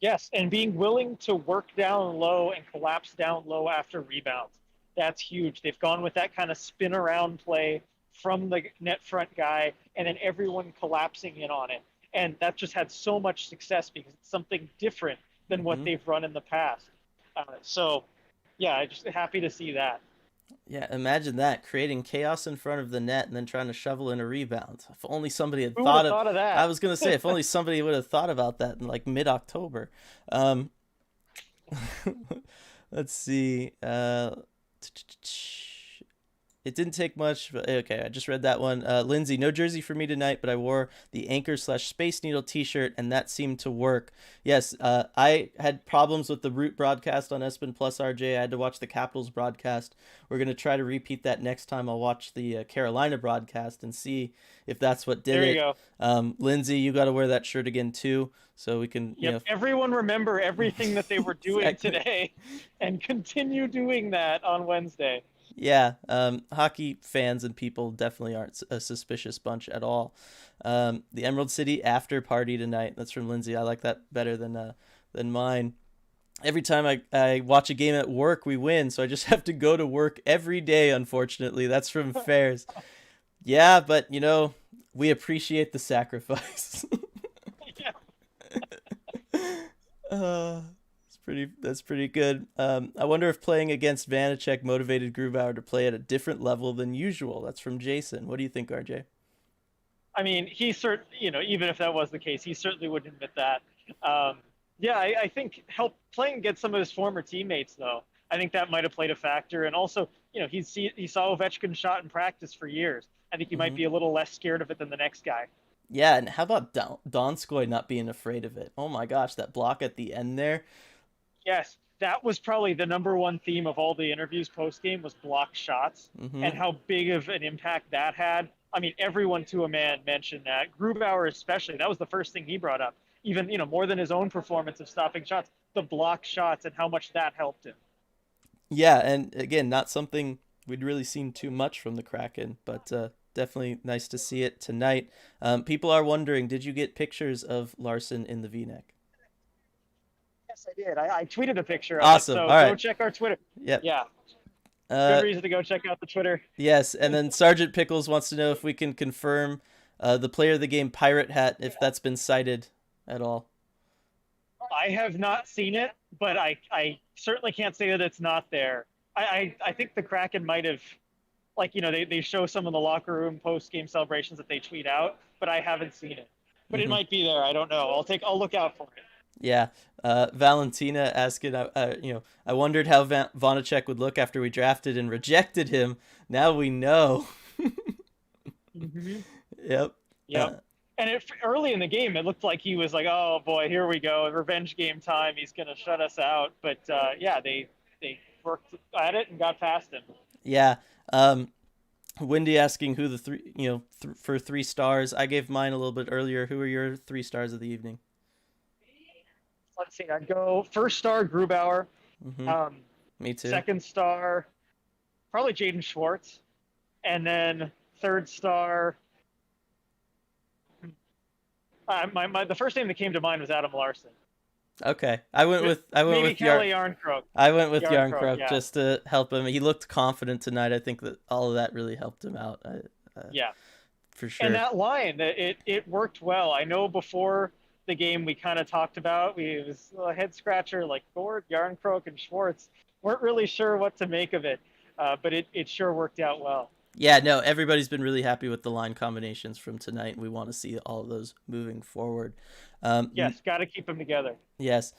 Yes, and being willing to work down low and collapse down low after rebounds. That's huge. They've gone with that kind of spin around play from the net front guy and then everyone collapsing in on it. And that just had so much success because it's something different than what they've run in the past. Yeah, I'm just happy to see that. Yeah, imagine that, creating chaos in front of the net and then trying to shovel in a rebound. If only somebody had Who would have thought of that? I was going to say, if only somebody would have thought about that in like mid-October. Let's see. It didn't take much. But okay, I just read that one. Lindsay, no jersey for me tonight, but I wore the Anchor/Space Needle t-shirt, and that seemed to work. Yes, I had problems with the Root broadcast on ESPN Plus, RJ. I had to watch the Capitals broadcast. We're going to try to repeat that next time. I'll watch the Carolina broadcast and see if that's what did it. There you go. Lindsay, you got to wear that shirt again, too, so we can... Yep, everyone remember everything that they were doing exactly. Today and continue doing that on Wednesday. Yeah, hockey fans and people definitely aren't a suspicious bunch at all. The Emerald City after party tonight. That's from Lindsay. I like that better than mine. Every time I watch a game at work, we win, so I just have to go to work every day, unfortunately. That's from Fairs. Yeah, but, we appreciate the sacrifice. That's pretty good. I wonder if playing against Vanacek motivated Grubauer to play at a different level than usual. That's from Jason. What do you think, RJ? I mean, he certainly, even if that was the case, he certainly wouldn't admit that. I think playing against some of his former teammates, though, I think that might have played a factor. And also, he saw Ovechkin's shot in practice for years. I think he might be a little less scared of it than the next guy. Yeah, and how about Donskoy not being afraid of it? Oh my gosh, that block at the end there. Yes, that was probably the number one theme of all the interviews post game was blocked shots Mm-hmm. and how big of an impact that had. I mean, everyone to a man mentioned that. Grubauer especially, that was the first thing he brought up. Even, more than his own performance of stopping shots, the blocked shots and how much that helped him. Yeah, and again, not something we'd really seen too much from the Kraken, but definitely nice to see it tonight. People are wondering, did you get pictures of Larsson in the V-neck? Yes, I did. I tweeted a picture of it, Awesome. so All go right. check our Twitter. Yep. Yeah, good Uh, reason to go check out the Twitter. yes, and then Sergeant Pickles wants to know if we can confirm the player of the game pirate hat, if that's been cited at all. I have not seen it, but I certainly can't say that it's not there. I think the Kraken might have, like, they show some of the locker room post game celebrations that they tweet out, but I haven't seen it. But it Hmm. might be there. I don't know. I'll look out for it. Yeah. Valentina asking, I wondered how Vonacek would look after we drafted and rejected him. Now we know. Mm-hmm. Yep. Yep. And early in the game, it looked like he was like, "Oh boy, here we go, revenge game time. He's gonna shut us out." But yeah, they worked at it and got past him. Yeah. Wendy asking who the three, for 3 stars. I gave mine a little bit earlier. Who are your 3 stars of the evening? Let's see. I'd go first star Grubauer. Mm-hmm. Um, Me too. Second star, probably Jaden Schwartz, and then third star. The first name that came to mind was Adam Larsson. Okay, I went with Maybe Kelly Jarnkrok. I went with Jarnkrok, Jarnkrok yeah. just to help him. He looked confident tonight. I think that all of that really helped him out. Yeah, For sure. and that line, it worked well. I know before the game we kind of talked about, it was a head scratcher, like Gord, Jarnkrok, and Schwartz weren't really sure what to make of it, but it sure worked out well. Yeah, no, everybody's been really happy with the line combinations from tonight, and we want to see all of those moving forward. Yes, got to keep them together. Yes.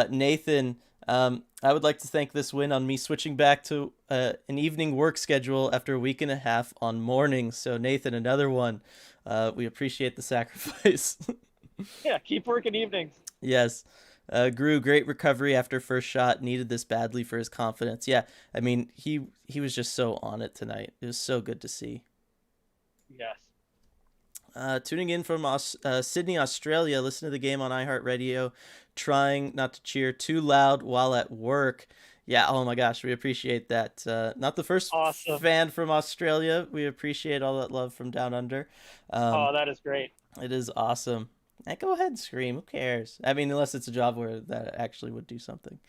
Nathan, I would like to thank this win on me switching back to an evening work schedule after a week and a half on mornings. So, Nathan, another one. We appreciate the sacrifice. Yeah, keep working evenings. Yes. Gru, great recovery after first shot. Needed this badly for his confidence. Yeah, I mean, he was just so on it tonight. It was so good to see. Yes. Tuning in from Sydney, Australia. Listen to the game on iHeartRadio. Trying not to cheer too loud while at work. Yeah, oh my gosh, we appreciate that. Not the first Awesome. fan from Australia. We appreciate all that love from down under. Oh, that is great. It is awesome. Hey, go ahead and scream. Who cares? I mean, unless it's a job where that actually would do something.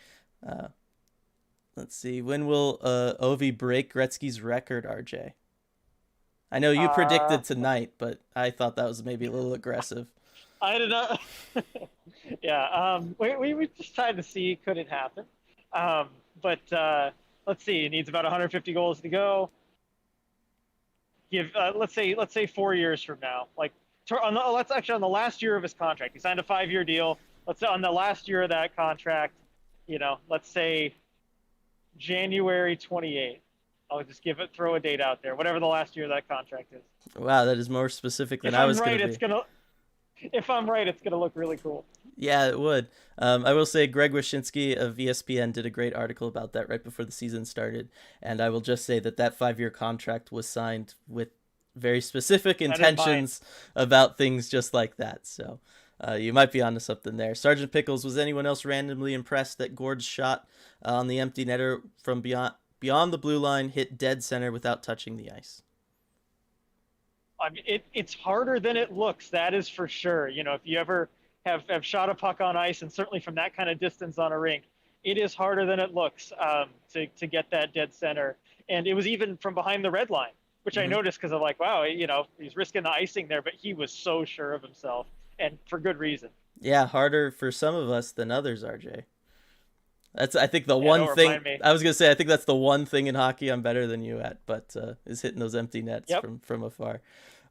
Let's see. When will Ovi break Gretzky's record, RJ? I know you predicted tonight, but I thought that was maybe a little aggressive. I don't know. Yeah, we just tried to see could it happen. But let's see. It needs about 150 goals to go. Let's say 4 years from now, like let's actually on the last year of his contract. He signed a 5-year deal. Let's say on the last year of that contract, let's say January 28th. I'll just throw a date out there, whatever the last year of that contract is. Wow, that is more specific than If I was I'm right, going to be. If I'm right, it's gonna look really cool. Yeah, it would. I will say Greg Wyshynski of ESPN did a great article about that right before the season started, and I will just say that 5-year contract was signed with very specific intentions about things just like that. So you might be onto something there. Sergeant Pickles, was anyone else randomly impressed that Gord's shot on the empty netter from beyond the blue line hit dead center without touching the ice? I mean, it's harder than it looks. That is for sure. If you ever have shot a puck on ice, and certainly from that kind of distance on a rink, it is harder than it looks to get that dead center. And it was even from behind the red line, which I noticed because I'm like, wow, he's risking the icing there, but he was so sure of himself, and for good reason. Yeah, harder for some of us than others, RJ. That's, I think, the one thing I was gonna say. I think that's the one thing in hockey I'm better than you at, but is hitting those empty nets from afar.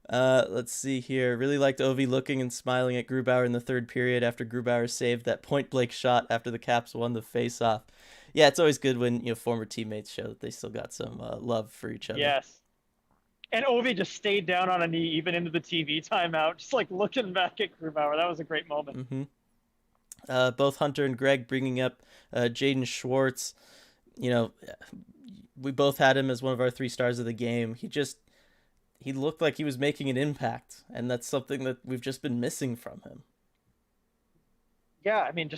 Let's see here. Really liked Ovi looking and smiling at Grubauer in the third period after Grubauer saved that point blank shot after the Caps won the faceoff. Yeah, it's always good when former teammates show that they still got some love for each other. Yes. And Ovi just stayed down on a knee even into the TV timeout, just like looking back at Grubauer. That was a great moment. Mm-hmm. Both Hunter and Greg bringing up Jaden Schwartz. You know, we both had him as one of our 3 stars of the game. He looked like he was making an impact, and that's something that we've just been missing from him. Yeah, I mean,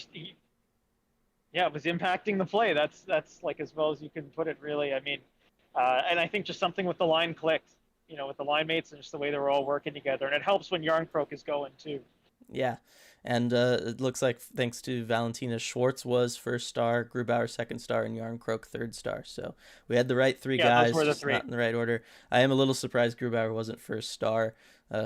yeah, it was impacting the play. That's like as well as you can put it, really. I mean, and I think just something with the line clicked, with the line mates and just the way they were all working together, and it helps when Jarnkrok is going too. Yeah. And it looks like thanks to Valentina, Schwartz was 1st star, Grubauer 2nd star, and Jarnkrok 3rd star. So we had the right 3 Yeah, those guys, were the just three. not in the right order. I am a little surprised Grubauer wasn't 1st star.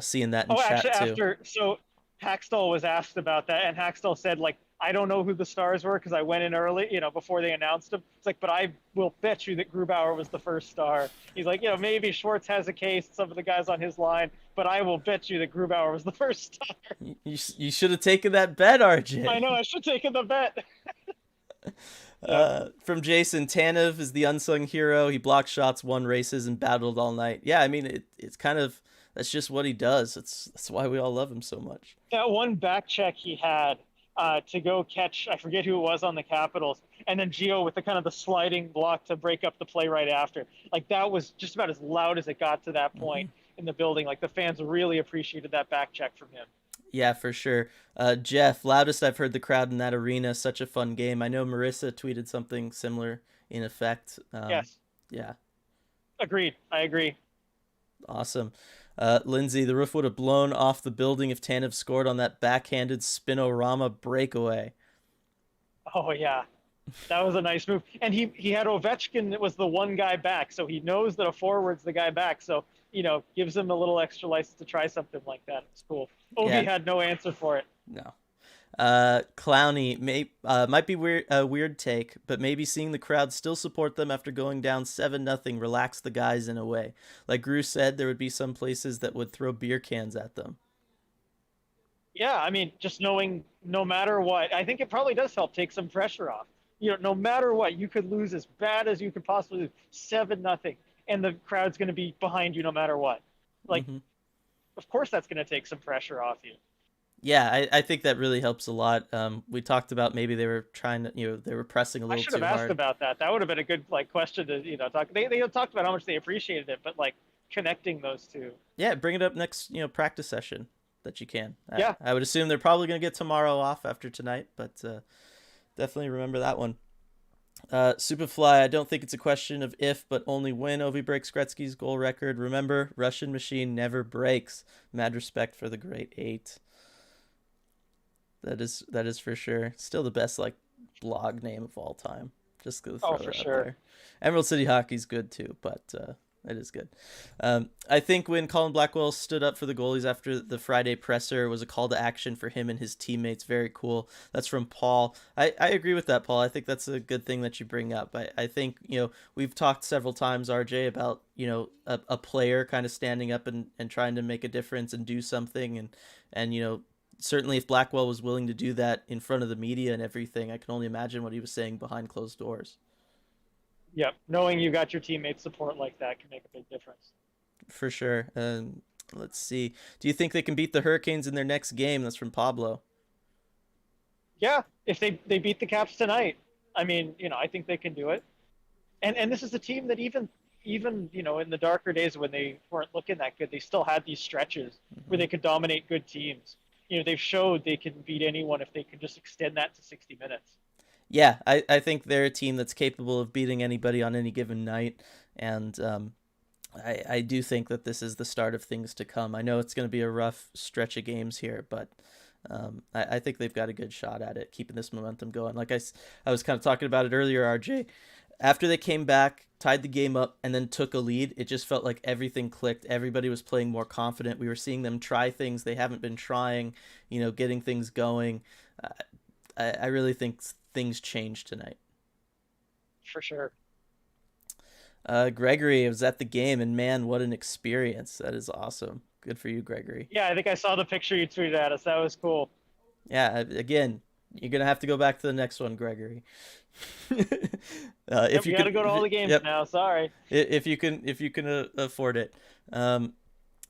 Seeing that in Oh, actually, chat too. Hackstall was asked about that, and Hackstall said, like, I don't know who the stars were because I went in early, before they announced them. It's like, but I will bet you that Grubauer was the 1st star. He's like, maybe Schwartz has a case, some of the guys on his line, but I will bet you that Grubauer was the 1st star. You should have taken that bet, I RJ. know, I should have taken the bet. Yeah. From Jason, Tanev is the unsung hero. He blocked shots, won races, and battled all night. Yeah, I mean, it's kind of, that's just what he does. That's why we all love him so much. That one back check he had to go catch, I forget who it was on the Capitals, and then Gio with the kind of the sliding block to break up the play right after. Like, that was just about as loud as it got to that point in the building. Like, the fans really appreciated that back check from him. Yeah, for sure. Jeff, loudest I've heard the crowd in that arena. Such a fun game. I know Marissa tweeted something similar in effect. Yes. Yeah. Agreed. I agree. Awesome. Lindsay, the roof would have blown off the building if Tanev scored on that backhanded spinorama breakaway. Oh, yeah. That was a nice move. And he had Ovechkin that was the one guy back, so he knows that a forward's the guy back. So, gives him a little extra license to try something like that. It's cool. Ovi had no answer for it. No. Clowny might be weird, a weird take, but maybe seeing the crowd still support them after going down 7-0 relaxed the guys in a way. Like Gru said, there would be some places that would throw beer cans at them. Yeah, I mean, just knowing no matter what, I think it probably does help take some pressure off. No matter what, you could lose as bad as you could possibly lose, 7-0, and the crowd's going to be behind you no matter what. Like, of course, that's going to take some pressure off you. Yeah, I think that really helps a lot. We talked about maybe they were trying to, they were pressing a little too hard. I should have asked about that. That would have been a good question to talk. They talked about how much they appreciated it, but connecting those two. Yeah, bring it up next practice session that you can. Yeah, I would assume they're probably going to get tomorrow off after tonight, but definitely remember that one. Superfly, I don't think it's a question of if, but only when Ovi breaks Gretzky's goal record. Remember, Russian machine never breaks. Mad respect for the great 8. That is for sure. Still the best blog name of all time. Just go throw it out there. Emerald City Hockey's good too, but it is good. I think when Colin Blackwell stood up for the goalies after the Friday presser was a call to action for him and his teammates. Very cool. That's from Paul. I agree with that, Paul. I think that's a good thing that you bring up. I think, we've talked several times, RJ, about, a player kind of standing up and trying to make a difference and do something. And certainly if Blackwell was willing to do that in front of the media and everything, I can only imagine what he was saying behind closed doors. Yep. Knowing you got your teammates' support like that can make a big difference. For sure. Let's see. Do you think they can beat the Hurricanes in their next game? That's from Pablo. Yeah, if they beat the Caps tonight, I mean, I think they can do it. And this is a team that even in the darker days when they weren't looking that good, they still had these stretches where they could dominate good teams. They've showed they can beat anyone if they can just extend that to 60 minutes. Yeah, I think they're a team that's capable of beating anybody on any given night. And I do think that this is the start of things to come. I know it's going to be a rough stretch of games here, but I think they've got a good shot at it, keeping this momentum going. Like I was kind of talking about it earlier, RJ. After they came back, tied the game up, and then took a lead, it just felt like everything clicked. Everybody was playing more confident. We were seeing them try things they haven't been trying, getting things going. I really think things changed tonight. For sure. Gregory was at the game, and man, what an experience. That is awesome. Good for you, Gregory. Yeah, I think I saw the picture you tweeted at us. That was cool. Yeah, again, you're going to have to go back to the next one, Gregory. If you got to go to all the games now. Sorry. If you can afford it.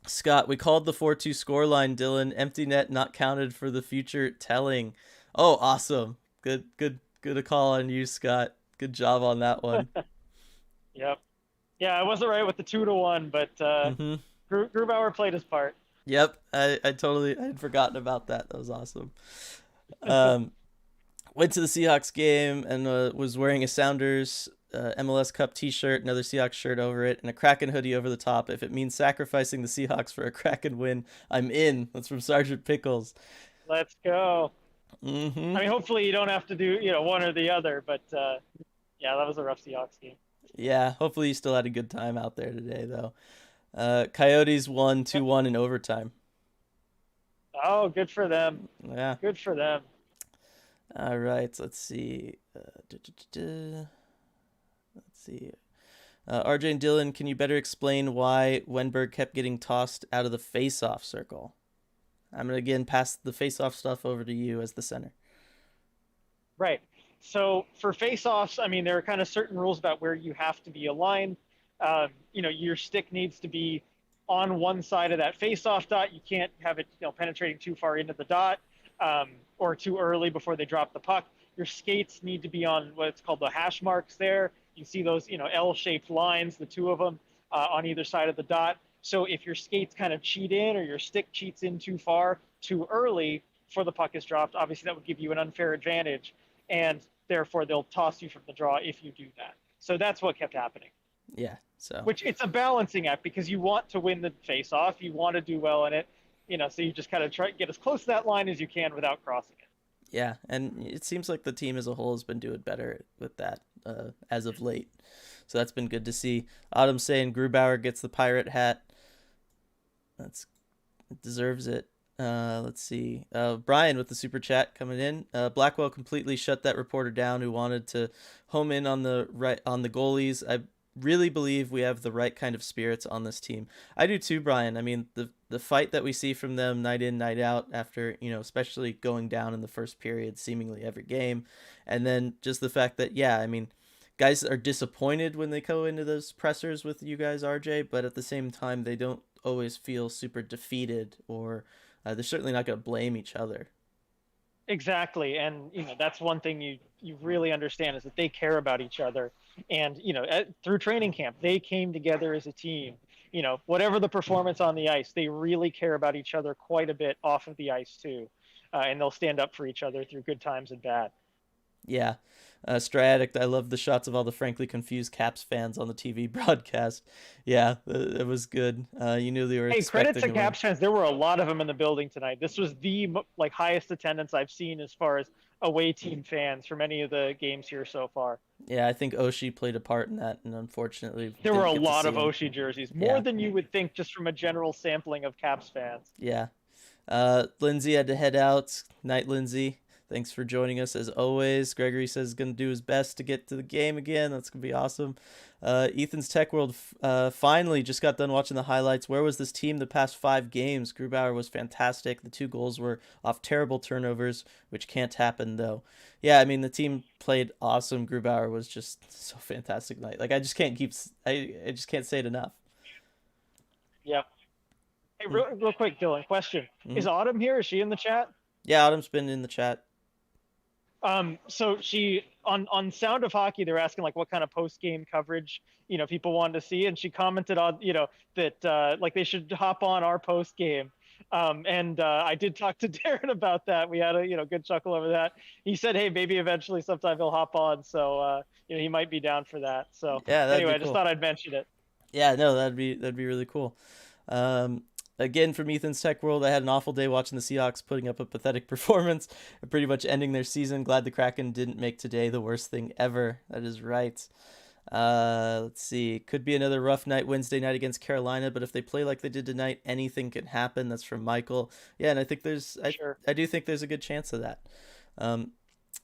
Scott, we called the 4-2 scoreline, Dylan. Empty net not counted for the future telling. Oh, awesome. Good a call on you, Scott. Good job on that one. Yep. Yeah, I wasn't right with the 2-1, but Mm-hmm. Grubauer played his part. Yep. I had forgotten about that. That was awesome. Um, Went to the Seahawks game and was wearing a Sounders MLS Cup T-shirt, another Seahawks shirt over it, and a Kraken hoodie over the top. If it means sacrificing the Seahawks for a Kraken win, I'm in. That's from Sergeant Pickles. Let's go. Mm-hmm. I mean, hopefully you don't have to do one or the other, but yeah, that was a rough Seahawks game. Yeah. Hopefully you still had a good time out there today, though. Coyotes won 2-1 in overtime. Oh, good for them. Yeah. Good for them. All right. Let's see. Let's see. RJ and Dylan, can you better explain why Wenberg kept getting tossed out of the face-off circle? I'm going to again pass the face-off stuff over to you as the center. Right. So for face-offs, I mean, there are kind of certain rules about where you have to be aligned. Your stick needs to be on one side of that face-off dot. You can't have it, penetrating too far into the dot or too early before they drop the puck. Your skates need to be on what's called the hash marks there. You see those, L-shaped lines, the two of them on either side of the dot. So if your skates kind of cheat in or your stick cheats in too far, too early before the puck is dropped, obviously that would give you an unfair advantage, and therefore they'll toss you from the draw if you do that. So that's what kept happening. Yeah. So. Which it's a balancing act because you want to win the face-off, you want to do well in it, so you just kind of try to get as close to that line as you can without crossing it. Yeah, and it seems like the team as a whole has been doing better with that as of late. So that's been good to see. Autumn saying Grubauer gets the pirate hat. Deserves it. Let's see. Brian with the super chat coming in. Blackwell completely shut that reporter down who wanted to home in on the goalies. I really believe we have the right kind of spirits on this team. I do too, Brian. I mean, the fight that we see from them night in, night out after, especially going down in the first period seemingly every game. And then just the fact that, yeah, I mean, guys are disappointed when they go into those pressers with you guys, RJ, but at the same time, they don't always feel super defeated, or they're certainly not going to blame each other. Exactly, and that's one thing you really understand is that they care about each other, and through training camp they came together as a team. Whatever the performance on the ice, they really care about each other quite a bit off of the ice too, and they'll stand up for each other through good times and bad. Yeah. Stray I love the shots of all the frankly confused Caps fans on the TV broadcast. Yeah, it was good. You knew they were expecting. Hey, credit to Caps fans. There were a lot of them in the building tonight. This was the highest attendance I've seen as far as away team fans from any of the games here so far. Yeah, I think Oshie played a part in that, and unfortunately, there were a lot of Oshie jerseys, more than you would think just from a general sampling of Caps fans. Yeah. Lindsay had to head out. Night, Lindsay. Thanks for joining us as always. Gregory says he's going to do his best to get to the game again. That's going to be awesome. Ethan's Tech World finally just got done watching the highlights. Where was this team the past 5 games? Grubauer was fantastic. The 2 goals were off terrible turnovers, which can't happen though. Yeah, I mean, the team played awesome. Grubauer was just so fantastic tonight. Like, I just can't say it enough. Yep. Hey, real quick, Dylan, question. Mm-hmm. Is Autumn here? Is she in the chat? Yeah, Autumn's been in the chat. So she on Sound of Hockey, they're asking what kind of post game coverage people wanted to see, and she commented on that they should hop on our post game. And I did talk to Darren about that. We had a good chuckle over that. He said, hey, maybe eventually sometime he'll hop on, so he might be down for that. So yeah, anyway, I just thought I'd mention it. Yeah, no, that'd be really cool. Again, from Ethan's Tech World, I had an awful day watching the Seahawks putting up a pathetic performance and pretty much ending their season. Glad the Kraken didn't make today the worst thing ever. That is right. Let's see. Could be another rough night Wednesday night against Carolina, but if they play like they did tonight, anything can happen. That's from Michael. Yeah, and I think I do think there's a good chance of that.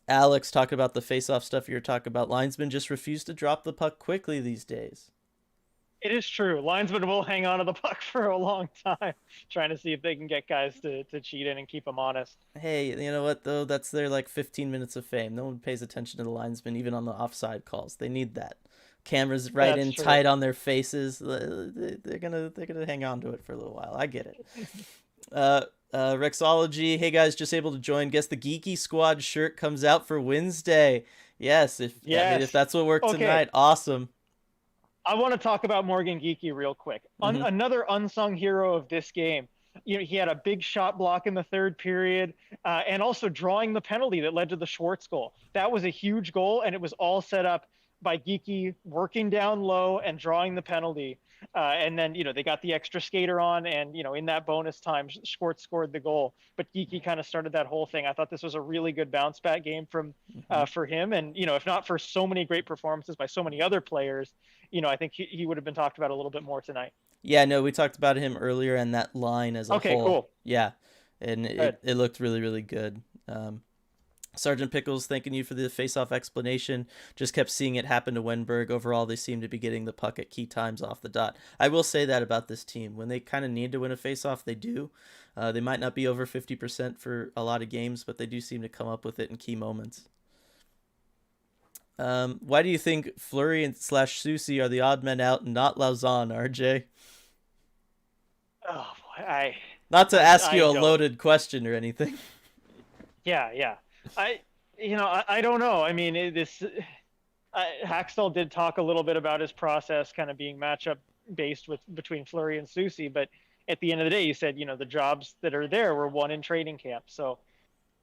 Alex talking about the face-off stuff you were talking about. Linesmen just refuse to drop the puck quickly these days. It is true. Linesmen will hang on to the puck for a long time, trying to see if they can get guys to cheat in and keep them honest. Hey, you know what, though? That's their 15 minutes of fame. No one pays attention to the linesmen, even on the offside calls. They need that. Cameras right in tight on their faces. They're gonna hang on to it for a little while. I get it. Rexology, hey guys, just able to join. Guess the Geeky Squad shirt comes out for Wednesday. Yes, if Yes. that's what worked Okay. tonight, awesome. I want to talk about Morgan Geeky real quick. Hmm. Another unsung hero of this game. He had a big shot block in the third period, and also drawing the penalty that led to the Schwartz goal. That was a huge goal, and it was all set up by Geeky working down low and drawing the penalty. And then they got the extra skater on, and in that bonus time, Schwartz scored the goal. But Geeky kind of started that whole thing. I thought this was a really good bounce back game Hmm. for him, and if not for so many great performances by so many other players, I think he would have been talked about a little bit more tonight. Yeah, no, we talked about him earlier and that line as a Okay, whole. cool. Yeah, and Good. it looked really, really good. Sergeant Pickles, thanking you for the face-off explanation. Just kept seeing it happen to Wenberg. Overall, they seem to be getting the puck at key times off the dot. I will say that about this team. When they kind of need to win a face-off, they do. They might not be over 50% for a lot of games, but they do seem to come up with it in key moments. Why do you think Fleury and slash Susie are the odd men out and not Lauzon, RJ? Oh boy, I Not to I ask I you a don't. loaded question or anything. Yeah, yeah. I don't know. I mean, Haxtell did talk a little bit about his process kind of being matchup based with between Fleury and Susie, but at the end of the day, he said, the jobs that are there were won in training camp. So,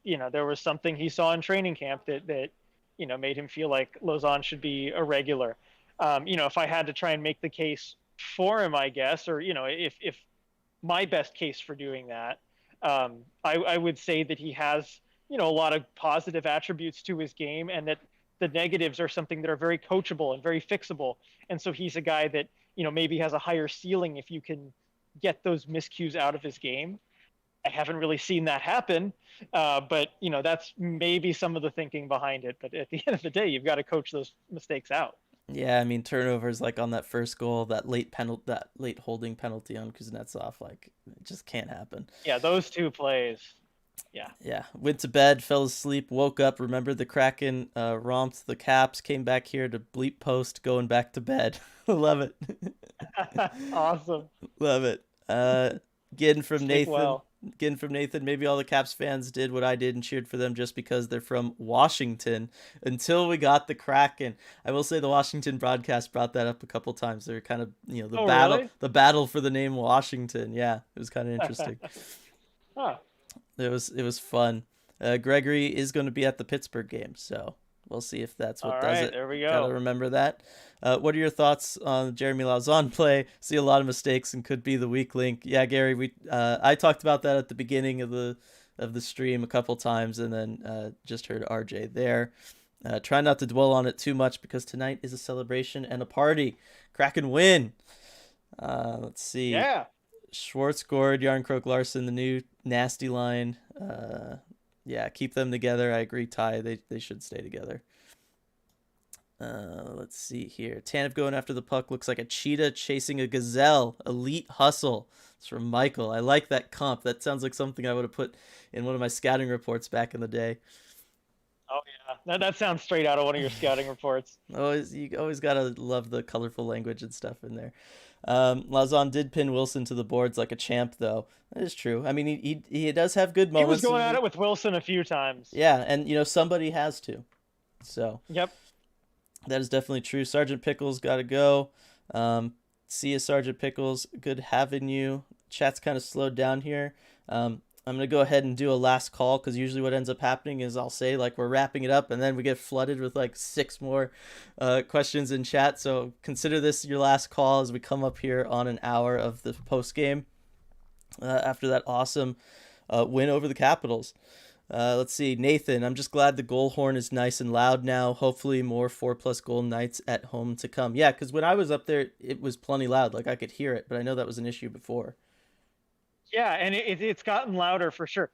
there was something he saw in training camp that made him feel like Lausanne should be a regular. If I had to try and make the case for him, I guess, or if my best case for doing that, I would say that he has a lot of positive attributes to his game, and that the negatives are something that are very coachable and very fixable. And so he's a guy that maybe has a higher ceiling if you can get those miscues out of his game. I haven't really seen that happen, but that's maybe some of the thinking behind it. But at the end of the day, you've got to coach those mistakes out. Yeah, I mean turnovers like on that first goal, that late holding penalty on Kuznetsov, like it just can't happen. Yeah, those two plays. Yeah. Yeah, went to bed, fell asleep, woke up, remembered the Kraken, romped the Caps, came back here to bleep post, going back to bed. Love it. Awesome. Love it. Getting from Sleep Nathan. well. Getting from Nathan. Maybe all the Caps fans did what I did and cheered for them just because they're from Washington. Until we got the Kraken, I will say the Washington broadcast brought that up a couple times. They're kind of Oh, really? the battle for the name Washington. Yeah, it was kind of interesting. Huh. It was fun. Gregory is going to be at the Pittsburgh game, so we'll see if that's what All does right, it. there we Gotta go. remember that. What are your thoughts on Jeremy Lauzon play? See a lot of mistakes and could be the weak link. Yeah, Gary, we I talked about that at the beginning of the stream a couple times, and then just heard RJ there. Try not to dwell on it too much because tonight is a celebration and a party. Kraken win. Let's see. Yeah. Schwartz scored. Jarnkrok, Larsson, the new nasty line. Yeah, keep them together. I agree, Ty. They should stay together. Let's see here. Tanev going after the puck looks like a cheetah chasing a gazelle. Elite hustle. It's from Michael. I like that comp. That sounds like something I would have put in one of my scouting reports back in the day. Oh yeah. That sounds straight out of one of your scouting reports. You always gotta love the colorful language and stuff in there. Lazon did pin Wilson to the boards like a champ, though. That is true. I mean, he does have good He was moments. going at it with Wilson a few times. Yeah, and somebody has to. So Yep. that is definitely true. Sergeant Pickles got to go. See you, Sergeant Pickles. Good having you. Chat's kind of slowed down here. I'm going to go ahead and do a last call because usually what ends up happening is I'll say like we're wrapping it up and then we get flooded with like 6 more questions in chat. So consider this your last call as we come up here on an hour of the post game after that awesome win over the Capitals. Let's see, Nathan. I'm just glad the goal horn is nice and loud now. Hopefully, more 4+ goal nights at home to come. Yeah, because when I was up there, it was plenty loud. Like I could hear it, but I know that was an issue before. Yeah, and it's gotten louder for sure.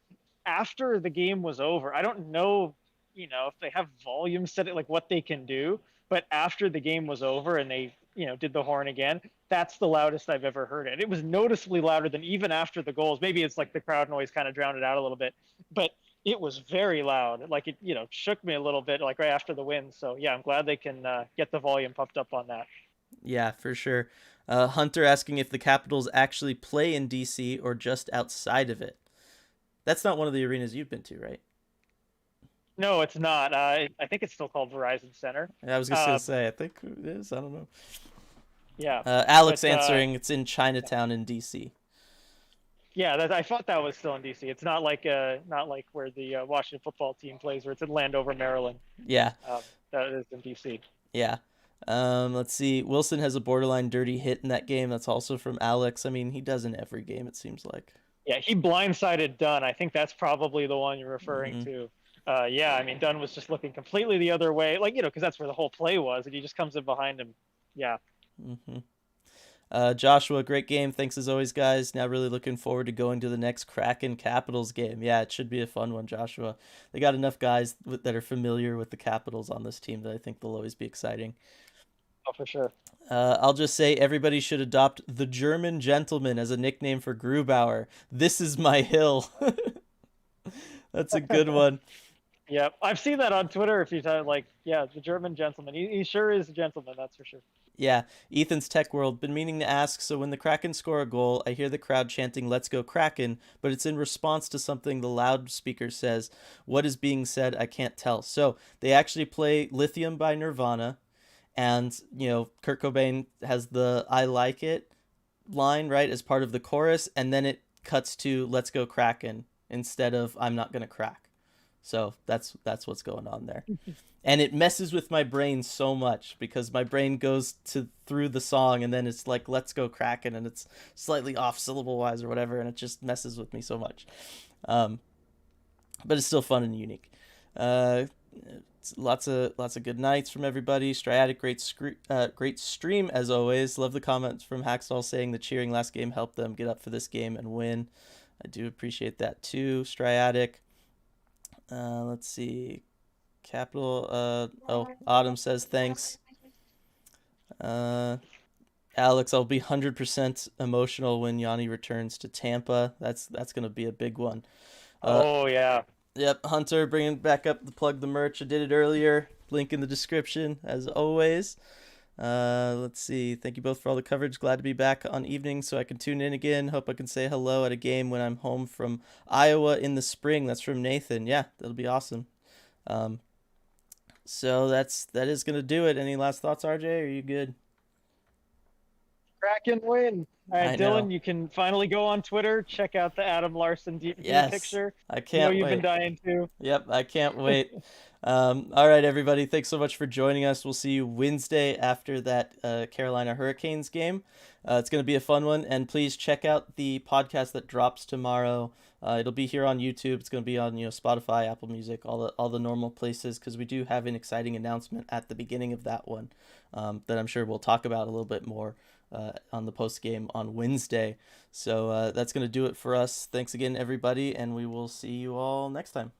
After the game was over, I don't know, if they have volume set it like what they can do, but after the game was over and they, did the horn again, that's the loudest I've ever heard it. It was noticeably louder than even after the goals. Maybe it's like the crowd noise kind of drowned it out a little bit, but it was very loud. Like it, shook me a little bit like right after the win. So yeah, I'm glad they can get the volume pumped up on that. Yeah, for sure. Hunter asking if the Capitals actually play in DC or just outside of it. That's not one of the arenas you've been to, right? No, it's not. I think it's still called Verizon Center. I was just gonna Um, say, I think it is. I don't know. yeah, Alex but answering, it's in Chinatown in DC. yeah, I thought that was still in DC. It's not like where the Washington football team plays, where it's in Landover, Maryland. Yeah, Um, that is in DC. yeah. Let's see. Wilson has a borderline dirty hit in that game. That's also from Alex. I mean, he does in every game, it seems like. Yeah, he blindsided Dunn. I think that's probably the one you're referring Hmm. to. Yeah, I mean Dunn was just looking completely the other way, like because that's where the whole play was, and he just comes in behind him. Yeah. Hmm. Joshua, great game. Thanks as always, guys. Now really looking forward to going to the next Kraken Capitals game. Yeah, it should be a fun one, Joshua. They got enough guys that are familiar with the Capitals on this team that I think they'll always be exciting. Oh, for sure. I'll just say everybody should adopt the German Gentleman as a nickname for Grubauer. This is my hill. That's a good one. Yeah, I've seen that on Twitter a few times. Like, yeah, the German gentleman. He sure is a gentleman, that's for sure. Yeah, Ethan's Tech World. Been meaning to ask, so when the Kraken score a goal, I hear the crowd chanting, "Let's go Kraken," but it's in response to something the loudspeaker says. What is being said, I can't tell. So they actually play Lithium by Nirvana, and, Kurt Cobain has the I like it line, right, as part of the chorus, and then it cuts to "Let's go Kraken" instead of "I'm not gonna crack." So that's what's going on there. And it messes with my brain so much because my brain goes to through the song and then it's like "Let's go Kraken" and it's slightly off syllable wise or whatever, and it just messes with me so much. Um, but it's still fun and unique. Uh, lots of good nights from everybody. Striatic, great stream as always. Love the comments from Hackstall saying the cheering last game helped them get up for this game and win. I do appreciate that too, Striatic. Let's see. Capital. Autumn says thanks. Alex, I'll be 100% emotional when Yanni returns to Tampa. That's gonna be a big one. Uh, Oh yeah. yep, Hunter bringing back up the plug the merch. I did it earlier. Link in the description as always. Let's see. Thank you both for all the coverage. Glad to be back on evenings so I can tune in again. Hope I can say hello at a game when I'm home from Iowa in the spring. That's from Nathan. Yeah, that'll be awesome. So that is gonna do it. Any last thoughts, RJ? Are you good? Kraken win. All I right, know. Dylan, you can finally go on Twitter, check out the Adam Larson DP Yes, picture. I You know can't you've been wait. dying to. Yep, I can't wait. All right, everybody. Thanks so much for joining us. We'll see you Wednesday after that Carolina Hurricanes game. It's going to be a fun one. And please check out the podcast that drops tomorrow. It'll be here on YouTube. It's going to be on Spotify, Apple Music, all the normal places because we do have an exciting announcement at the beginning of that one that I'm sure we'll talk about a little bit more on the post game on Wednesday. So that's going to do it for us. Thanks again, everybody, and we will see you all next time.